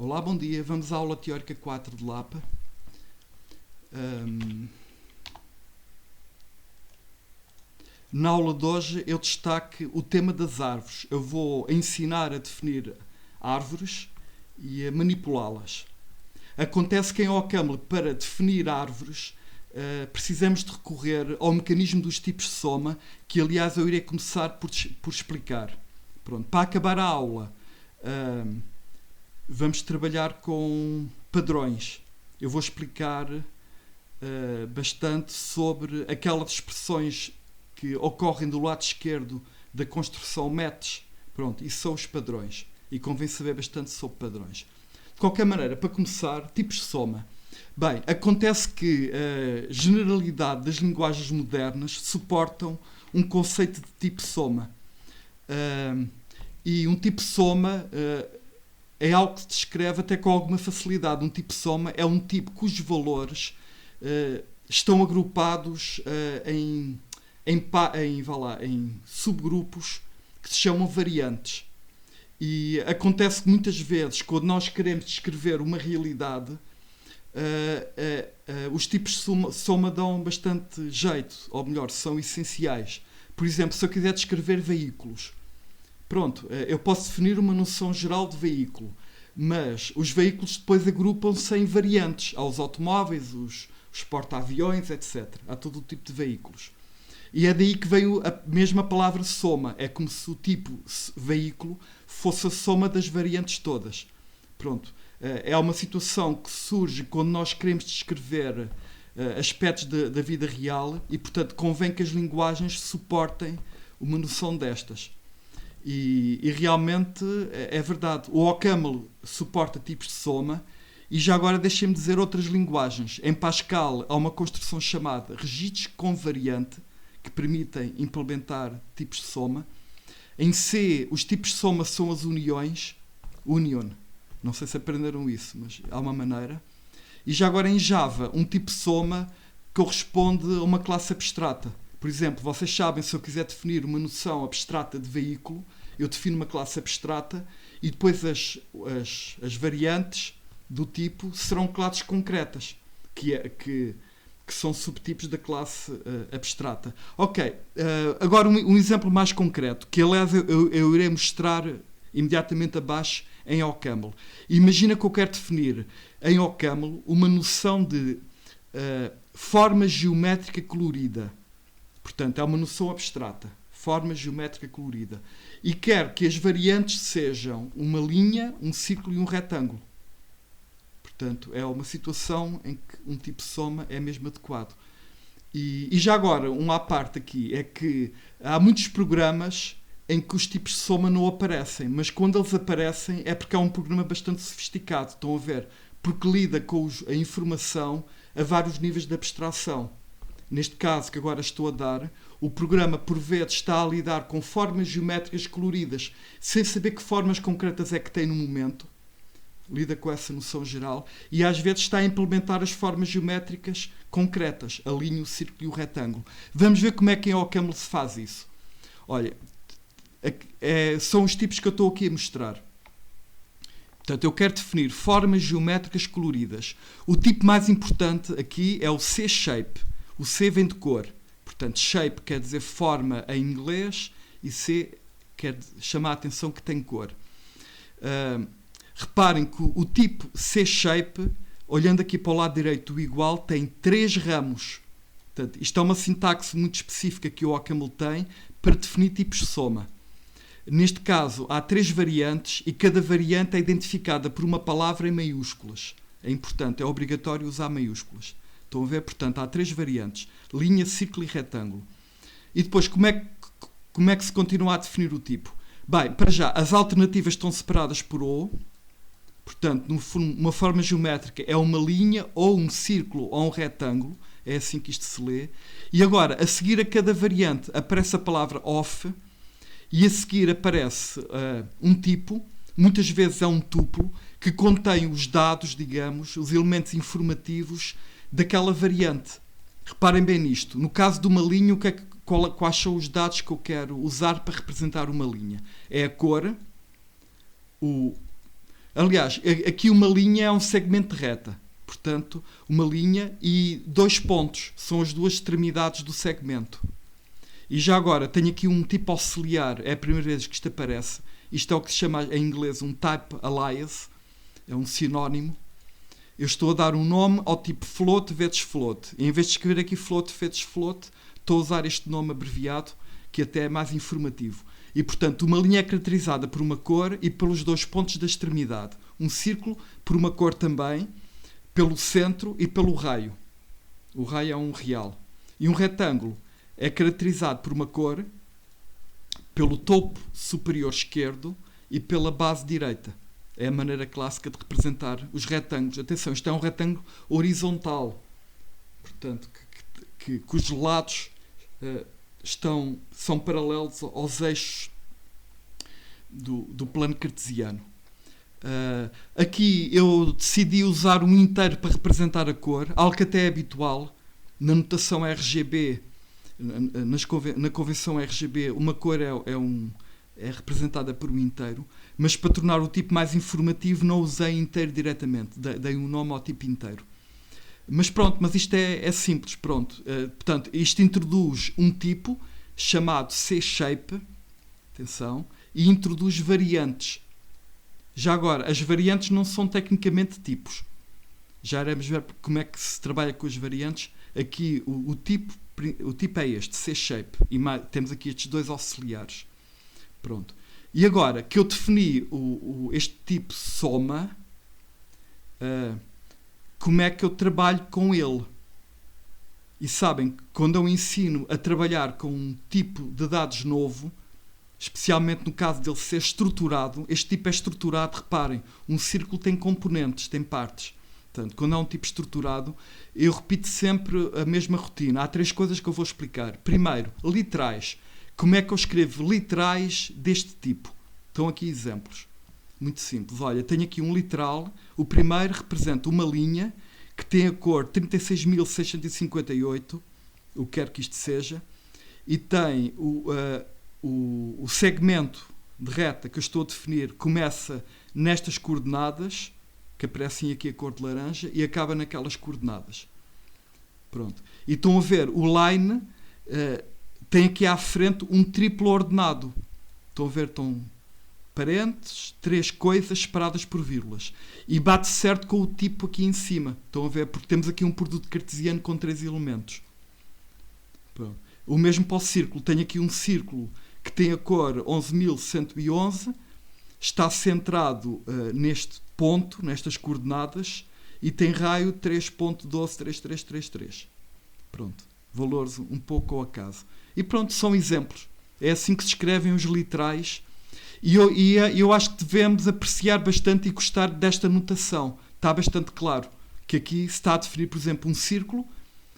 Olá, bom dia. Vamos à aula teórica 4 de Lapa. Na aula de hoje eu destaco o tema das árvores. Eu vou ensinar a definir árvores e a manipulá-las. Acontece que em OCaml, para definir árvores, precisamos de recorrer ao mecanismo dos tipos de soma, que aliás eu irei começar por explicar. Pronto, para acabar a aula, vamos trabalhar com padrões. Eu vou explicar bastante sobre aquelas expressões que ocorrem do lado esquerdo da construção METs. Pronto, isso são os padrões. E convém saber bastante sobre padrões. De qualquer maneira, para começar, tipos de soma. Bem, acontece que a generalidade das linguagens modernas suportam um conceito de tipo soma. E um tipo soma é algo que se descreve até com alguma facilidade. Um tipo soma é um tipo cujos valores estão agrupados em subgrupos que se chamam variantes. E acontece que muitas vezes, quando nós queremos descrever uma realidade, os tipos de soma dão bastante jeito, ou melhor, são essenciais. Por exemplo, se eu quiser descrever veículos, pronto, eu posso definir uma noção geral de veículo, mas os veículos depois agrupam-se em variantes. Há os automóveis, os porta-aviões, etc. Há todo o tipo de veículos. E é daí que veio a mesma palavra soma. É como se o tipo veículo fosse a soma das variantes todas. Pronto. É uma situação que surge quando nós queremos descrever aspectos da vida real e, portanto, convém que as linguagens suportem uma noção destas. E realmente é verdade. O OCaml suporta tipos de soma. E já agora deixem-me dizer outras linguagens. Em Pascal há uma construção chamada registros com variante, que permitem implementar tipos de soma. Em C, os tipos de soma são as uniões. Union. Não sei se aprenderam isso, mas há uma maneira. E já agora em Java, um tipo de soma corresponde a uma classe abstrata. Por exemplo, vocês sabem, se eu quiser definir uma noção abstrata de veículo, eu defino uma classe abstrata e depois as variantes do tipo serão classes concretas, que são subtipos da classe abstrata. Ok, agora um exemplo mais concreto, que aliás eu irei mostrar imediatamente abaixo em OCaml. Imagina que eu quero definir em OCaml uma noção de forma geométrica colorida. Portanto, é uma noção abstrata, forma geométrica colorida. E quero que as variantes sejam uma linha, um círculo e um retângulo. Portanto, é uma situação em que um tipo de soma é mesmo adequado. E já agora, uma à parte aqui, é que há muitos programas em que os tipos de soma não aparecem, mas quando eles aparecem é porque é um programa bastante sofisticado, estão a ver? Porque lida com a informação a vários níveis de abstração. Neste caso que agora estou a dar, o programa por vezes está a lidar com formas geométricas coloridas, sem saber que formas concretas é que tem no momento. Lida com essa noção geral e às vezes está a implementar as formas geométricas concretas, a linha, o círculo e o retângulo. Vamos ver como é que em OCaml se faz isso. Olha, são os tipos que eu estou aqui a mostrar. Portanto, eu quero definir formas geométricas coloridas. O tipo mais importante aqui é o C-shape. O C vem de cor. Portanto, shape quer dizer forma em inglês e C quer chamar a atenção que tem cor. Reparem que o tipo C-shape, olhando aqui para o lado direito do igual, tem 3 ramos. Portanto, isto é uma sintaxe muito específica que o OCaml tem para definir tipos de soma. Neste caso, há 3 variantes e cada variante é identificada por uma palavra em maiúsculas. É importante, é obrigatório usar maiúsculas. Estão a ver? Portanto, há 3 variantes. Linha, círculo e retângulo. E depois, como é que se continua a definir o tipo? Bem, para já, as alternativas estão separadas por O. Portanto, uma forma geométrica é uma linha, ou um círculo, ou um retângulo. É assim que isto se lê. E agora, a seguir a cada variante, aparece a palavra of. E a seguir aparece um tipo, muitas vezes é um tuplo, que contém os dados, digamos, os elementos informativos daquela variante. Reparem bem nisto. No caso de uma linha, quais são os dados que eu quero usar para representar uma linha? É a cor, Aliás, aqui uma linha é um segmento de reta. Portanto, uma linha e 2 pontos são as duas extremidades do segmento. E já agora, tenho aqui um tipo auxiliar, é a primeira vez que isto aparece. Isto é o que se chama em inglês um type alias, é um sinónimo. Eu estou a dar um nome ao tipo float vezes float. E em vez de escrever aqui float vezes float, estou a usar este nome abreviado, que até é mais informativo. E, portanto, uma linha é caracterizada por uma cor e pelos 2 pontos da extremidade. Um círculo por uma cor também, pelo centro e pelo raio. O raio é um real. E um retângulo é caracterizado por uma cor, pelo topo superior esquerdo e pela base direita. É a maneira clássica de representar os retângulos. Atenção, isto é um retângulo horizontal. Portanto, cujos lados são paralelos aos eixos do plano cartesiano. Aqui eu decidi usar um inteiro para representar a cor, algo que até é habitual na notação RGB. Na convenção RGB, uma cor é representada por um inteiro, mas para tornar o tipo mais informativo não usei inteiro diretamente, dei um nome ao tipo inteiro. Mas pronto, mas isto é simples, pronto. Portanto, isto introduz um tipo chamado C-shape, atenção, e introduz variantes. Já agora, as variantes não são tecnicamente tipos. Já iremos ver como é que se trabalha com as variantes. Aqui o tipo é este, C-shape, e temos aqui estes 2 auxiliares. Pronto. E agora que eu defini este tipo soma, como é que eu trabalho com ele? E sabem que quando eu ensino a trabalhar com um tipo de dados novo, especialmente no caso dele ser estruturado, este tipo é estruturado, reparem, um círculo tem componentes, tem partes. Portanto, quando é um tipo estruturado, eu repito sempre a mesma rotina. Há 3 coisas que eu vou explicar. Primeiro, literais. Como é que eu escrevo literais deste tipo? Estão aqui exemplos. Muito simples. Olha, tenho aqui um literal. O primeiro representa uma linha que tem a cor 36.658, o que quer que isto seja, e tem o segmento de reta que eu estou a definir começa nestas coordenadas, que aparecem aqui a cor de laranja, e acaba naquelas coordenadas. Pronto. E estão a ver, o line tem aqui à frente um triplo ordenado. Estão a ver, estão parênteses, 3 coisas separadas por vírgulas. E bate certo com o tipo aqui em cima. Estão a ver, porque temos aqui um produto cartesiano com 3 elementos. Pronto. O mesmo para o círculo. Tenho aqui um círculo que tem a cor 11.111, está centrado neste ponto, nestas coordenadas, e tem raio 3.123333. Pronto. Valores um pouco ao acaso. E pronto, são exemplos. É assim que se escrevem os literais. E eu acho que devemos apreciar bastante e gostar desta notação. Está bastante claro que aqui se está a definir, por exemplo, um círculo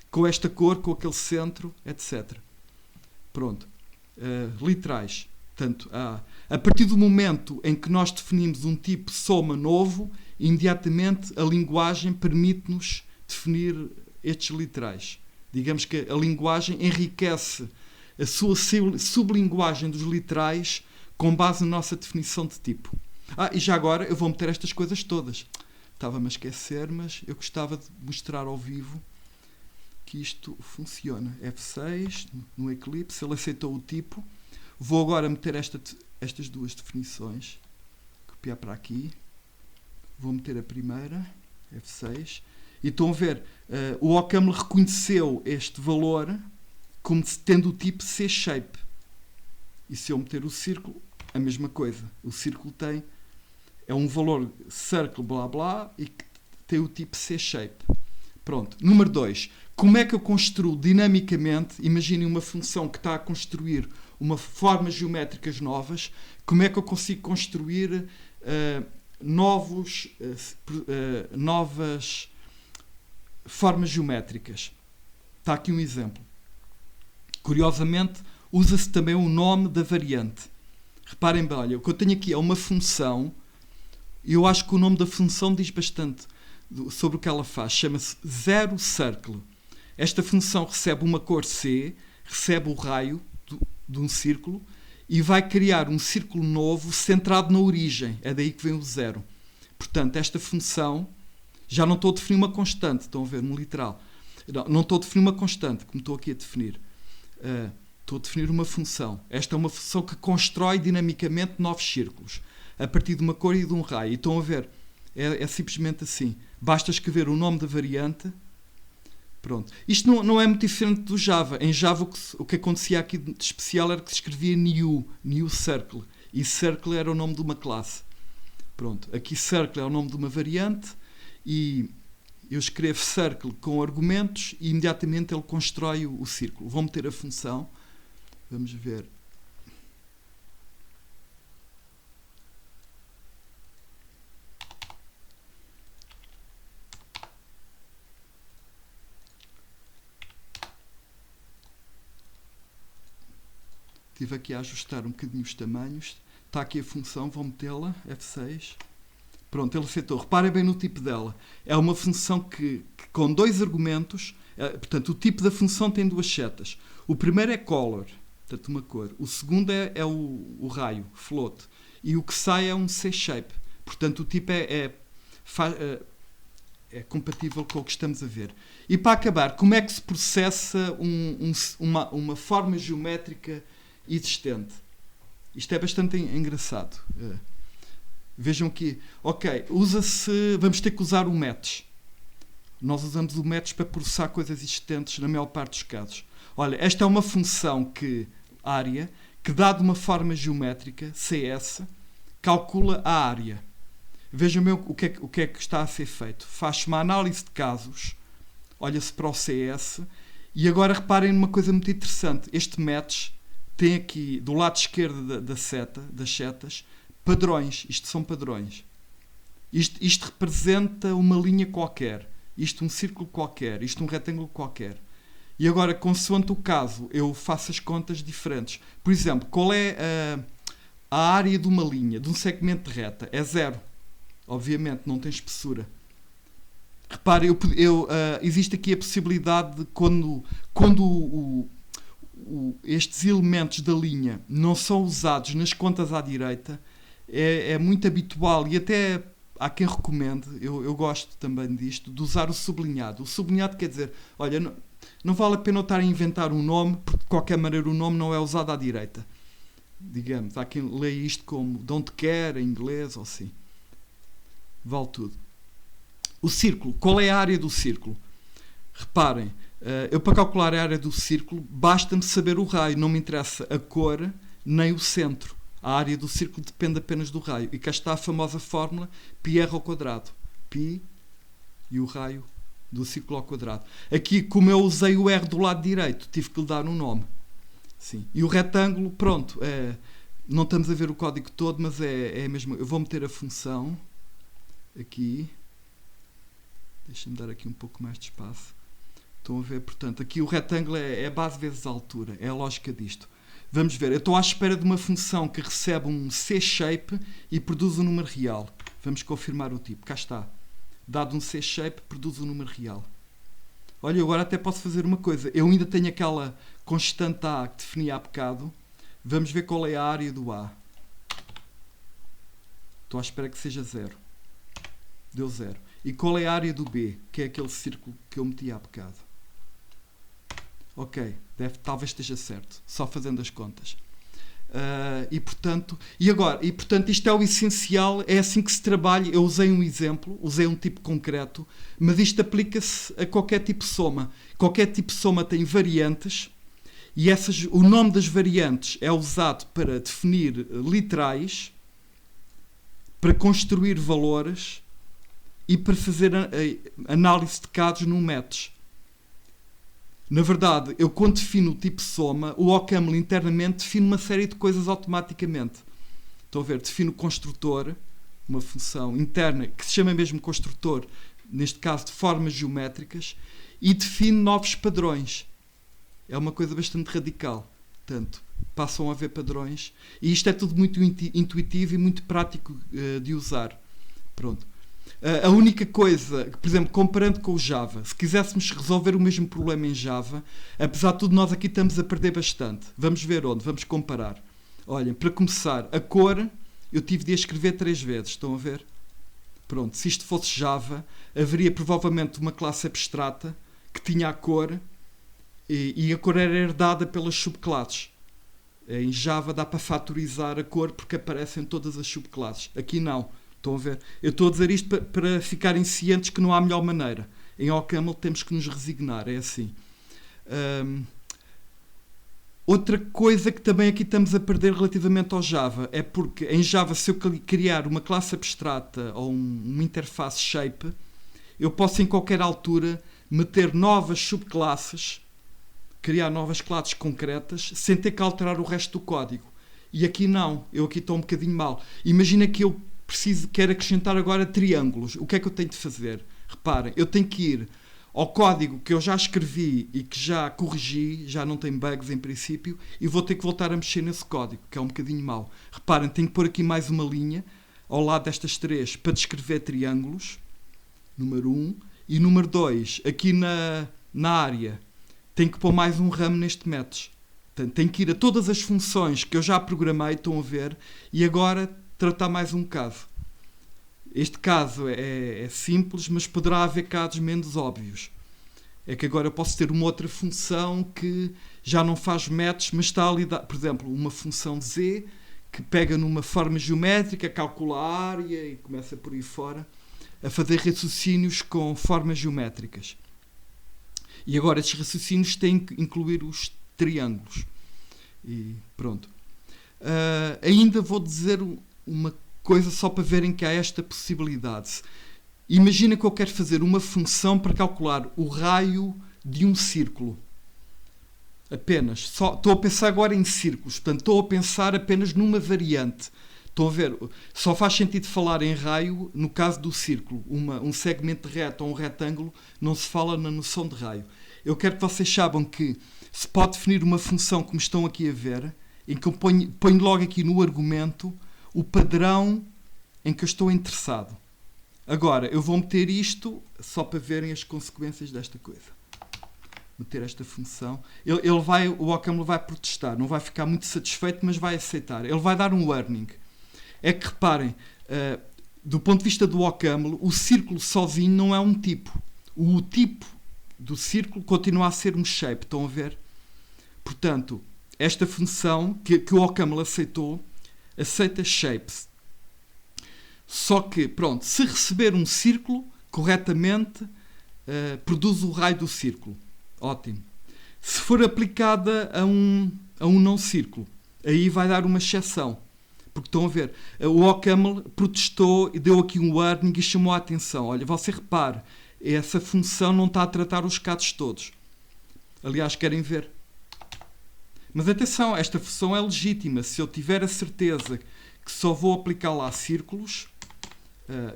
com esta cor, com aquele centro, etc. Pronto. Literais. Portanto, a partir do momento em que nós definimos um tipo soma novo, imediatamente a linguagem permite-nos definir estes literais. Digamos que a linguagem enriquece a sua sublinguagem dos literais com base na nossa definição de tipo. E já agora eu vou meter estas coisas todas. Estava-me a esquecer, mas eu gostava de mostrar ao vivo que isto funciona. F6, no Eclipse, ele aceitou o tipo. Vou agora meter estas 2 definições. Copiar para aqui. Vou meter a primeira, F6. E estão a ver, o OCaml reconheceu este valor como tendo o tipo C-shape. E se eu meter o círculo, a mesma coisa. O círculo é um valor circle blá blá e que tem o tipo C-shape. Pronto. Número 2. Como é que eu construo dinamicamente, imaginem uma função que está a construir formas geométricas novas, como é que eu consigo construir novas formas geométricas? Está aqui um exemplo. Curiosamente, usa-se também o nome da variante. Reparem bem, olha, o que eu tenho aqui é uma função, e eu acho que o nome da função diz bastante sobre o que ela faz. Chama-se ZeroCircle. Esta função recebe uma cor C, recebe o raio de um círculo e vai criar um círculo novo centrado na origem. É daí que vem o zero. Portanto, esta função, já não estou a definir uma constante, estão a ver, no literal. Não estou a definir uma constante, como estou aqui a definir. Estou a definir uma função. Esta é uma função que constrói dinamicamente novos círculos, a partir de uma cor e de um raio. E estão a ver, é simplesmente assim. Basta escrever o nome da variante. Pronto. Isto não é muito diferente do Java. Em Java o que acontecia aqui de especial era que se escrevia new circle. E circle era o nome de uma classe. Pronto. Aqui circle é o nome de uma variante e eu escrevo circle com argumentos e imediatamente ele constrói o círculo. Vou meter a função. Vamos ver. Estive aqui a ajustar um bocadinho os tamanhos. Está aqui a função, vou metê-la, F6. Pronto, ele aceitou. Reparem bem no tipo dela. É uma função que com dois argumentos, portanto, o tipo da função tem duas setas. O primeiro é color, portanto, uma cor. O segundo é o raio, float. E o que sai é um C-shape. Portanto, o tipo é compatível com o que estamos a ver. E para acabar, como é que se processa uma forma geométrica existente? Isto é bastante engraçado. Vejam aqui. Ok, vamos ter que usar o match. Nós usamos o match para processar coisas existentes na maior parte dos casos. Olha, esta é uma função área, que dado uma forma geométrica, CS, calcula a área. Vejam bem o que é que está a ser feito. Faz-se uma análise de casos, olha-se para o CS, e agora reparem numa coisa muito interessante. Este match tem aqui, do lado esquerdo das setas, padrões. Isto são padrões. Isto representa uma linha qualquer. Isto um círculo qualquer. Isto um retângulo qualquer. E agora, consoante o caso, eu faço as contas diferentes. Por exemplo, qual é a área de uma linha, de um segmento de reta? É 0. Obviamente, não tem espessura. Repare, existe aqui a possibilidade de quando estes elementos da linha não são usados nas contas à direita, é muito habitual e até há quem recomende, eu gosto também disto, de usar o sublinhado. O sublinhado quer dizer, olha, não vale a pena eu estar a inventar um nome, porque de qualquer maneira o nome não é usado à direita. Digamos, há quem leia isto como don't care em inglês ou assim. Vale tudo. O círculo, qual é a área do círculo? Reparem, eu para calcular a área do círculo basta-me saber o raio, não me interessa a cor nem o centro. A área do círculo depende apenas do raio. E cá está a famosa fórmula πr ao quadrado. Π e o raio do círculo ao quadrado. Aqui, como eu usei o R do lado direito, tive que lhe dar um nome. Sim. E o retângulo, pronto, não estamos a ver o código todo, mas é mesmo. Eu vou meter a função aqui. Deixa-me dar aqui um pouco mais de espaço. Estão a ver, portanto, aqui o retângulo é base vezes a altura. É a lógica disto. Vamos ver, eu estou à espera de uma função que recebe um C-shape e produz um número real. Vamos confirmar o tipo. Cá está. Dado um C-shape, produz um número real. Olha, agora até posso fazer uma coisa. Eu ainda tenho aquela constante A que defini há bocado. Vamos ver qual é a área do A. Estou à espera que seja 0. Deu 0. E qual é a área do B, que é aquele círculo que eu meti há bocado? Ok, talvez esteja certo, só fazendo as contas. E portanto isto é o essencial, é assim que se trabalha. Eu usei um exemplo, usei um tipo concreto, mas isto aplica-se a qualquer tipo de soma. Qualquer tipo de soma tem variantes e o nome das variantes é usado para definir literais, para construir valores e para fazer análise de casos num match. Na verdade, eu quando defino o tipo soma, o OCaml internamente define uma série de coisas automaticamente. Estão a ver? Defino o construtor, uma função interna que se chama mesmo construtor, neste caso de formas geométricas, e define novos padrões. É uma coisa bastante radical. Portanto, passam a haver padrões. E isto é tudo muito intuitivo e muito prático de usar. Pronto. A única coisa, por exemplo, comparando com o Java, se quiséssemos resolver o mesmo problema em Java, apesar de tudo, nós aqui estamos a perder bastante. Vamos ver onde, vamos comparar. Olhem, para começar, a cor, eu tive de a escrever 3 vezes, estão a ver? Pronto, se isto fosse Java, haveria provavelmente uma classe abstrata que tinha a cor e a cor era herdada pelas subclasses. Em Java dá para fatorizar a cor porque aparecem todas as subclasses. Aqui não. Estão a ver? Eu estou a dizer isto para ficarem cientes que não há melhor maneira. Em OCaml temos que nos resignar, é assim. Outra coisa que também aqui estamos a perder relativamente ao Java é porque em Java, se eu criar uma classe abstrata ou uma interface shape, eu posso em qualquer altura meter novas subclasses, criar novas classes concretas, sem ter que alterar o resto do código. E aqui não. Eu aqui estou um bocadinho mal. Imagina que eu quero acrescentar agora triângulos. O que é que eu tenho de fazer? Reparem, eu tenho que ir ao código que eu já escrevi e que já corrigi, já não tem bugs em princípio, e vou ter que voltar a mexer nesse código, que é um bocadinho mau. Reparem, tenho que pôr aqui mais uma linha ao lado destas três para descrever triângulos, número 1, e número 2, aqui na área, tenho que pôr mais um ramo neste método. Portanto, tenho que ir a todas as funções que eu já programei, estão a ver, e agora tratar mais um caso. Este caso é simples, mas poderá haver casos menos óbvios. É que agora eu posso ter uma outra função que já não faz métodos, mas está a lidar, por exemplo, uma função z que pega numa forma geométrica, calcula a área e começa por aí fora a fazer raciocínios com formas geométricas. E agora estes raciocínios têm que incluir os triângulos. E pronto. Ainda vou dizer uma coisa só para verem que há esta possibilidade. Imagina que eu quero fazer uma função para calcular o raio de um círculo. Apenas. Estou a pensar agora em círculos. Portanto, estou a pensar apenas numa variante. Estão a ver? Só faz sentido falar em raio no caso do círculo. Um segmento reto ou um retângulo não se fala na noção de raio. Eu quero que vocês saibam que se pode definir uma função como estão aqui a ver, em que eu ponho logo aqui no argumento o padrão em que eu estou interessado. Agora, eu vou meter isto só para verem as consequências desta coisa. Meter esta função. O OCaml vai protestar, não vai ficar muito satisfeito, mas vai aceitar. Ele vai dar um warning. É que reparem, do ponto de vista do OCaml, o círculo sozinho não é um tipo. O tipo do círculo continua a ser um shape, estão a ver? Portanto, esta função que o OCaml aceitou, aceita shapes. Só que, pronto, se receber um círculo corretamente, produz o raio do círculo. Ótimo. Se for aplicada a um não círculo, aí vai dar uma exceção. Porque estão a ver, o OCaml protestou e deu aqui um warning e chamou a atenção. Olha, você repare, essa função não está a tratar os casos todos. Aliás, querem ver? Mas atenção, esta função é legítima. Se eu tiver a certeza que só vou aplicar lá círculos,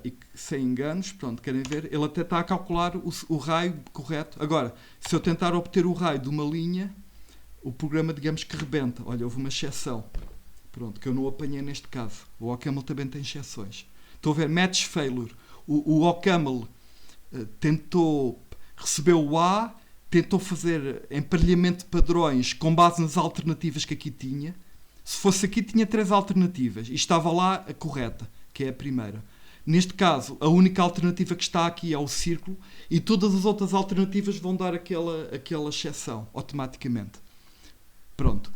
e sem enganos, pronto, querem ver? Ele até está a calcular o raio correto. Agora, se eu tentar obter o raio de uma linha, o programa, digamos que rebenta. Olha, houve uma exceção. Pronto, que eu não apanhei neste caso. O OCaml também tem exceções. Estou a ver, match failure. O OCaml recebeu o A, tentou fazer emparelhamento de padrões com base nas alternativas que aqui tinha. Se fosse aqui, tinha 3 alternativas e estava lá a correta, que é a primeira. Neste caso, a única alternativa que está aqui é o círculo e todas as outras alternativas vão dar aquela exceção, automaticamente. Pronto.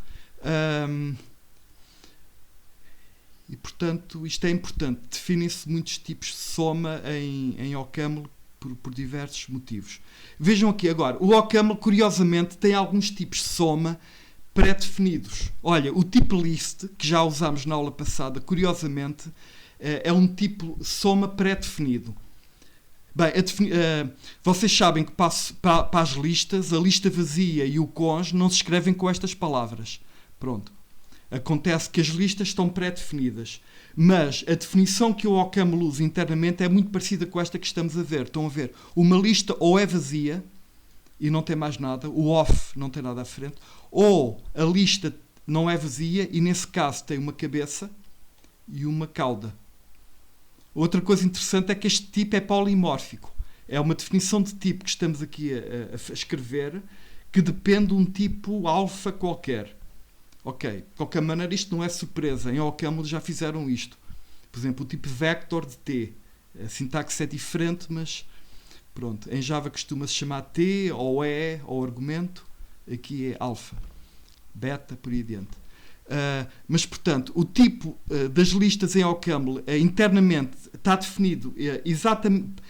E, portanto, isto é importante. Definem-se muitos tipos de soma em OCaml por diversos motivos. Vejam aqui agora, o OCaml, curiosamente, tem alguns tipos de soma pré-definidos. Olha, o tipo list, que já usámos na aula passada, curiosamente, é um tipo soma pré-definido. Bem, vocês sabem que para as listas, a lista vazia e o cons não se escrevem com estas palavras. Pronto. Acontece que as listas estão pré-definidas, mas a definição que o OCaml usa internamente é muito parecida com esta que estamos a ver. Estão a ver? Uma lista ou é vazia e não tem mais nada, o off não tem nada à frente, ou a lista não é vazia e nesse caso tem uma cabeça e uma cauda. Outra coisa interessante é que este tipo é polimórfico. É uma definição de tipo que estamos aqui a escrever que depende de um tipo alfa qualquer. Ok, de qualquer maneira isto não é surpresa. Em OCaml já fizeram isto. Por exemplo, o tipo vector de T. A sintaxe é diferente, mas pronto. Em Java costuma-se chamar T, ou E, ou argumento. Aqui é alfa, beta, por aí adiante. Mas, portanto, o tipo das listas em OCaml internamente está definido exatamente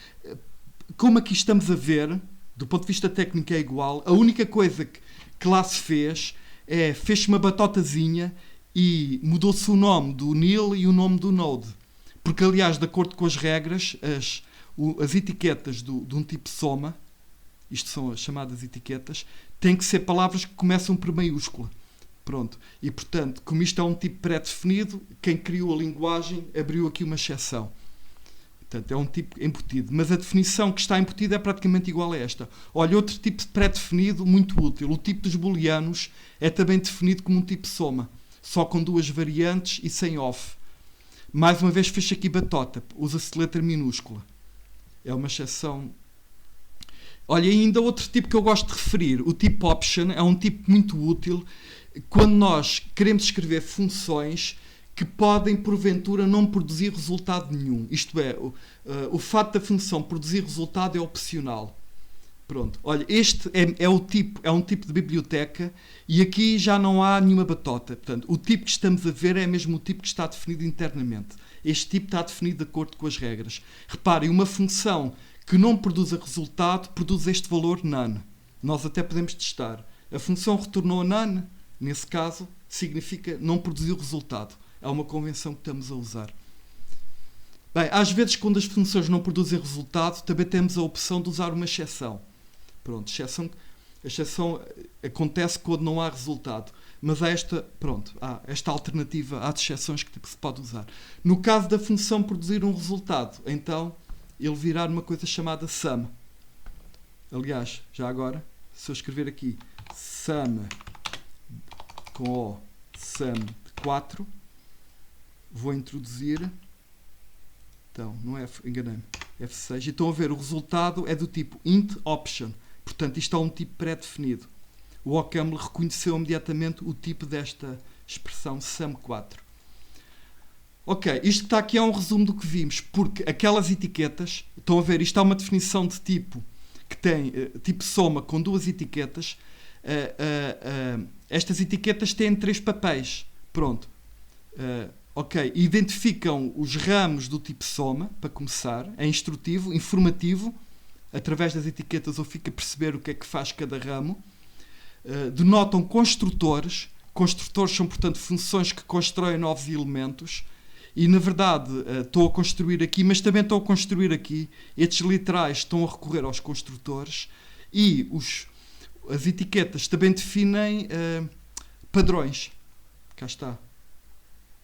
como aqui estamos a ver, do ponto de vista técnico é igual. A única coisa que classe fez uma batotazinha e mudou-se o nome do nil e o nome do node. Porque, aliás, de acordo com as regras, as etiquetas de um tipo soma, isto são as chamadas etiquetas, têm que ser palavras que começam por maiúscula. Pronto. E, portanto, como isto é um tipo pré-definido, quem criou a linguagem abriu aqui uma exceção. Portanto, é um tipo embutido. Mas a definição que está embutida é praticamente igual a esta. Olha, outro tipo pré-definido muito útil. O tipo dos booleanos é também definido como um tipo soma, só com 2 variantes e sem off. Mais uma vez fez aqui batota. Usa-se letra minúscula. É uma exceção. Olha, ainda outro tipo que eu gosto de referir. O tipo option é um tipo muito útil quando nós queremos escrever funções que podem, porventura, não produzir resultado nenhum. Isto é, o fato da função produzir resultado é opcional. Pronto. Olha, este é um tipo de biblioteca e aqui já não há nenhuma batota. Portanto, o tipo que estamos a ver é mesmo o tipo que está definido internamente. Este tipo está definido de acordo com as regras. Reparem, uma função que não produza resultado produz este valor none. Nós até podemos testar. A função retornou none, nesse caso, significa não produziu resultado. É uma convenção que estamos a usar. Bem, às vezes, quando as funções não produzem resultado, também temos a opção de usar uma exceção. Pronto, a exceção acontece quando não há resultado. Mas há esta alternativa às exceções que se pode usar. No caso da função produzir um resultado, então, ele virá numa coisa chamada sum. Aliás, já agora, se eu escrever aqui sum com O, sum de 4, vou introduzir, então, não é enganei-me, F6, e estão a ver, o resultado é do tipo int option, portanto isto é um tipo pré-definido. O OCaml reconheceu imediatamente o tipo desta expressão sum4. Ok, isto que está aqui é um resumo do que vimos, porque aquelas etiquetas, estão a ver, isto é uma definição de tipo que tem tipo soma com 2 etiquetas. Estas etiquetas têm 3 papéis. Pronto. Ok, identificam os ramos do tipo soma, para começar, é instrutivo, informativo, através das etiquetas eu fico a perceber o que é que faz cada ramo. Denotam construtores. Construtores são, portanto, funções que constroem novos elementos. E, na verdade, estou a construir aqui, mas também estou a construir aqui. Estes literais estão a recorrer aos construtores. E as etiquetas também definem padrões. Cá está.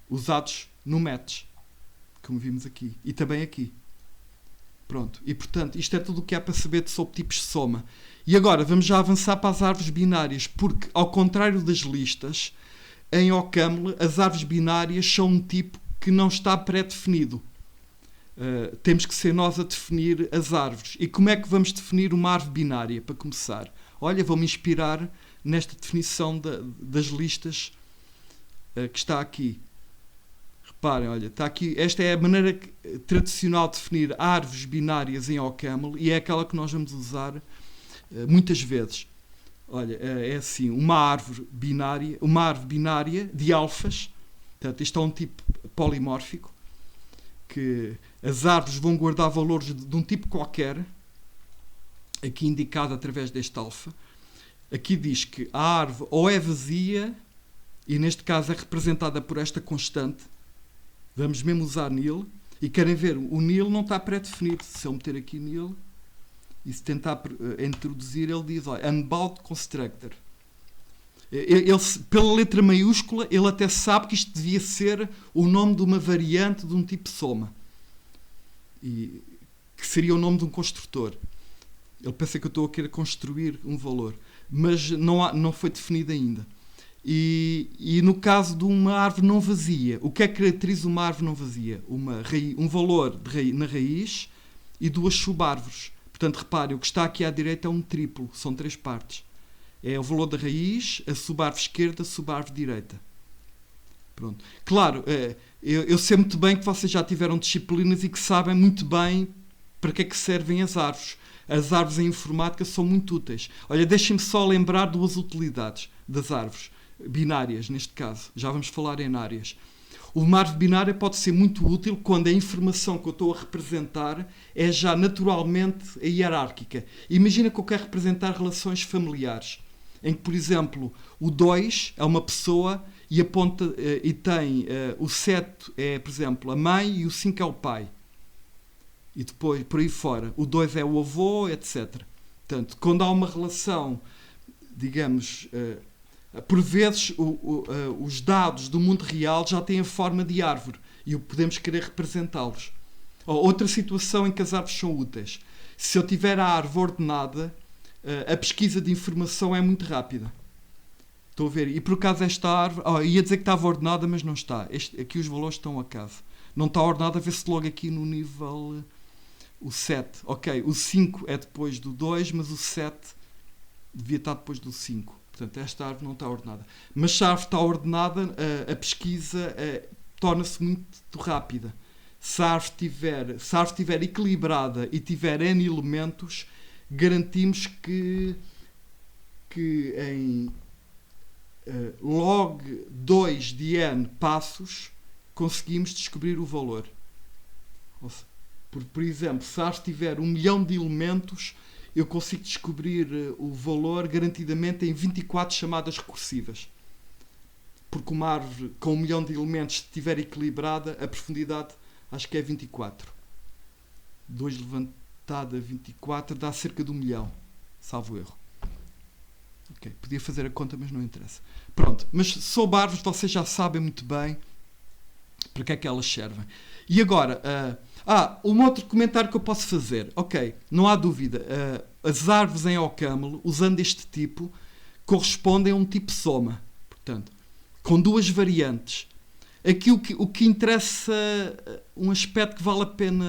Usados no match, como vimos aqui. E também aqui. Pronto. E, portanto, isto é tudo o que há para saber sobre tipos de soma. E agora, vamos já avançar para as árvores binárias, porque, ao contrário das listas, em OCaml, as árvores binárias são um tipo que não está pré-definido. Temos que ser nós a definir as árvores. E como é que vamos definir uma árvore binária, para começar? Olha, vou-me inspirar nesta definição das listas que está aqui. Reparem, olha, está aqui. Esta é a maneira tradicional de definir árvores binárias em OCaml e é aquela que nós vamos usar muitas vezes. Olha, é assim, uma árvore binária de alfas. Portanto, isto é um tipo polimórfico, que as árvores vão guardar valores de um tipo qualquer, aqui indicado através deste alfa. Aqui diz que a árvore ou é vazia, e neste caso é representada por esta constante. Vamos mesmo usar nil. E querem ver, o nil não está pré-definido. Se eu meter aqui nil e se tentar introduzir, ele diz, olha, unbound constructor. Ele, pela letra maiúscula, ele até sabe que isto devia ser o nome de uma variante de um tipo soma. E que seria o nome de um construtor. Ele pensa que eu estou a querer construir um valor. Mas não foi definido ainda. E no caso de uma árvore não vazia, o que é que caracteriza uma árvore não vazia? Um valor na raiz e 2 subárvores. Portanto, reparem, o que está aqui à direita é um triplo, são 3 partes. É o valor da raiz, a subárvore esquerda, a subárvore direita. Pronto. Claro, eu sei muito bem que vocês já tiveram disciplinas e que sabem muito bem para que é que servem as árvores. As árvores em informática são muito úteis. Olha, deixem-me só lembrar duas utilidades das árvores binárias, neste caso. Já vamos falar em áreas. Uma árvore binária pode ser muito útil quando a informação que eu estou a representar é já naturalmente a hierárquica. Imagina que eu quero representar relações familiares, em que, por exemplo, o 2 é uma pessoa e aponta e tem o 7 é, por exemplo, a mãe e o 5 é o pai. E depois, por aí fora, o 2 é o avô, etc. Portanto, quando há uma relação, digamos, por vezes os dados do mundo real já têm a forma de árvore e podemos querer representá-los. Outra situação em que as árvores são úteis. Se eu tiver a árvore ordenada, a pesquisa de informação é muito rápida. Estou a ver. E por acaso esta árvore... ia dizer que estava ordenada, mas não está. Aqui os valores estão a acaso. Não está ordenada, vê-se logo aqui no nível... O 7. Ok, o 5 é depois do 2, mas o 7 devia estar depois do 5. Portanto, esta árvore não está ordenada. Mas se a árvore está ordenada, a pesquisa torna-se muito rápida. Se a árvore estiver equilibrada e tiver N elementos, garantimos que em log 2 de N passos conseguimos descobrir o valor. Por exemplo, se a árvore tiver 1 milhão de elementos, eu consigo descobrir o valor garantidamente em 24 chamadas recursivas. Porque uma árvore com 1 milhão de elementos, se estiver equilibrada, a profundidade acho que é 24. 2 levantado a 24 dá cerca de 1 milhão, salvo erro. Ok, podia fazer a conta, mas não interessa. Pronto, mas sobre árvores vocês já sabem muito bem para que é que elas servem. E agora, um outro comentário que eu posso fazer. Ok, não há dúvida. As árvores em OCaml, usando este tipo, correspondem a um tipo soma. Portanto, com duas variantes. Aqui o que interessa, um aspecto que vale a pena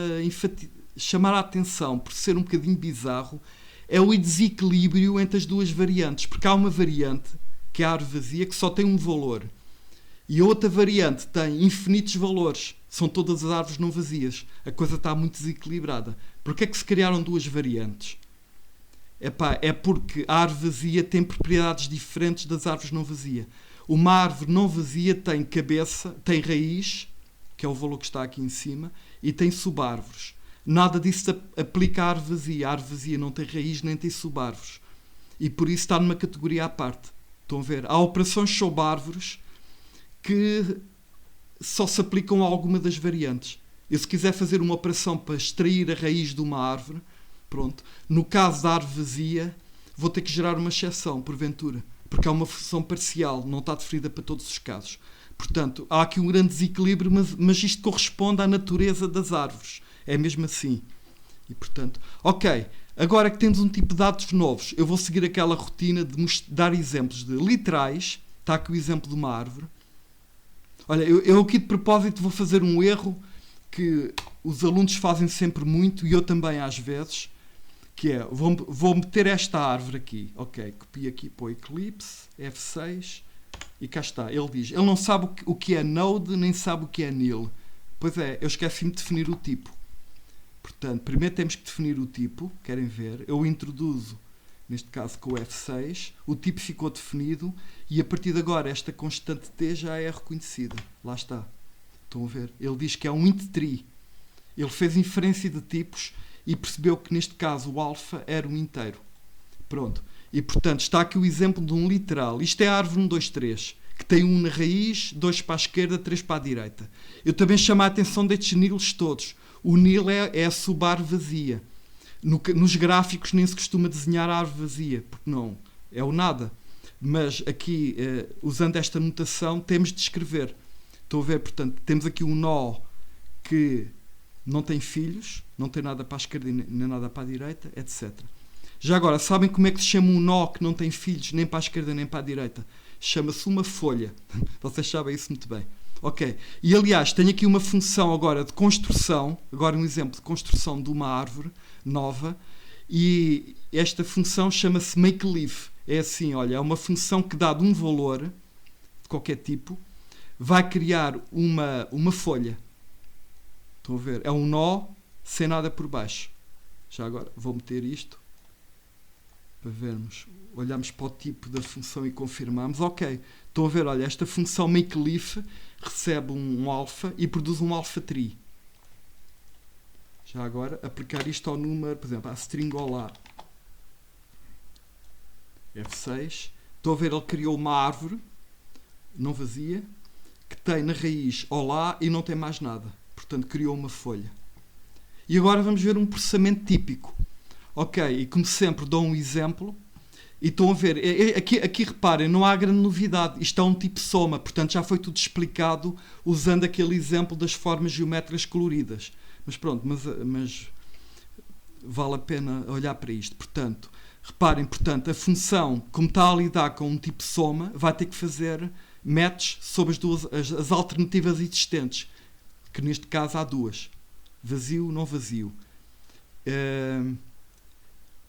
chamar a atenção, por ser um bocadinho bizarro, é o desequilíbrio entre as duas variantes. Porque há uma variante, que é a árvore vazia, que só tem um valor. E a outra variante tem infinitos valores. São todas as árvores não vazias. A coisa está muito desequilibrada. Porquê é que se criaram duas variantes? É porque a árvore vazia tem propriedades diferentes das árvores não vazias. Uma árvore não vazia tem cabeça, tem raiz, que é o valor que está aqui em cima, e tem subárvores. Nada disso aplica à árvore vazia. A árvore vazia não tem raiz nem tem subárvores. E por isso está numa categoria à parte. Estão a ver? Há operações sobre árvores que só se aplicam a alguma das variantes. Eu, se quiser fazer uma operação para extrair a raiz de uma árvore, pronto, no caso da árvore vazia, vou ter que gerar uma exceção, porventura, porque é uma função parcial, não está definida para todos os casos. Portanto, há aqui um grande desequilíbrio, mas isto corresponde à natureza das árvores. É mesmo assim. E, portanto, ok, agora que temos um tipo de dados novos, eu vou seguir aquela rotina de dar exemplos de literais. Está aqui o exemplo de uma árvore. Olha, eu aqui de propósito vou fazer um erro que os alunos fazem sempre muito e eu também às vezes, que é, vou meter esta árvore aqui. Ok, copio aqui para o Eclipse, F6, e cá está. Ele diz, ele não sabe o que é Node, nem sabe o que é nil. Pois é, eu esqueci-me de definir o tipo. Portanto, primeiro temos que definir o tipo, querem ver? Eu introduzo, neste caso com o F6, o tipo ficou definido e a partir de agora esta constante t já é reconhecida. Lá está. Estão a ver? Ele diz que é um int tree. Ele fez inferência de tipos e percebeu que neste caso o alfa era um inteiro. Pronto. E portanto está aqui o exemplo de um literal. Isto é a árvore 1, 2, 3, que tem 1 na raiz, 2 para a esquerda, 3 para a direita. Eu também chamo a atenção destes nils todos. O nil é a subárvore vazia. Nos gráficos nem se costuma desenhar a árvore vazia, porque não, é o nada. Mas aqui, usando esta notação, temos de escrever. Estão a ver, portanto, temos aqui um nó que não tem filhos, não tem nada para a esquerda nem nada para a direita, etc. Já agora, sabem como é que se chama um nó que não tem filhos nem para a esquerda nem para a direita? Chama-se uma folha. Vocês sabem isso muito bem. Ok. E aliás, tenho aqui uma função agora de construção, agora um exemplo de construção de uma árvore nova, e esta função chama-se makeLeaf. É assim, olha, é uma função que dado um valor de qualquer tipo, vai criar uma folha. Estão a ver? É um nó sem nada por baixo. Já agora vou meter isto para vermos. Olhamos para o tipo da função e confirmamos. Ok, estão a ver, olha, esta função makeLeaf recebe um alfa e produz um alpha tree. Já agora, aplicar isto ao número, por exemplo, à string olá F6. Estão a ver, ele criou uma árvore não vazia que tem na raiz olá e não tem mais nada. Portanto, criou uma folha. E agora vamos ver um processamento típico. Ok, e como sempre dou um exemplo. E estão a ver, aqui reparem, não há grande novidade. Isto é um tipo soma, portanto já foi tudo explicado usando aquele exemplo das formas geométricas coloridas. Mas pronto, mas vale a pena olhar para isto. Portanto, reparem, portanto, a função, como está a lidar com um tipo soma, vai ter que fazer match sobre as alternativas existentes, que neste caso há duas. Vazio, não vazio.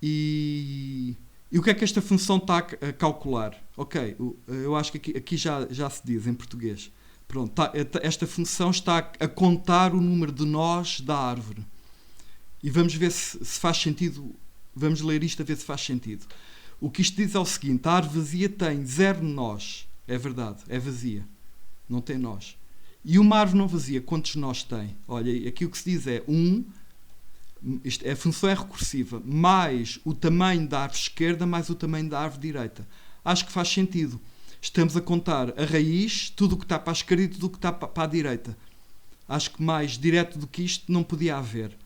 E o que é que esta função está a calcular? Ok, eu acho que aqui já se diz em português. Pronto, esta função está a contar o número de nós da árvore. E vamos ver se faz sentido. Vamos ler isto a ver se faz sentido. O que isto diz é o seguinte: a árvore vazia tem 0 nós. É verdade, é vazia. Não tem nós. E uma árvore não vazia, quantos nós tem? Olha, aqui o que se diz é 1... a função é recursiva, mais o tamanho da árvore esquerda, mais o tamanho da árvore direita. Acho que faz sentido. Estamos a contar a raiz, tudo o que está para a esquerda e tudo o que está para a direita. Acho que mais direto do que isto não podia haver.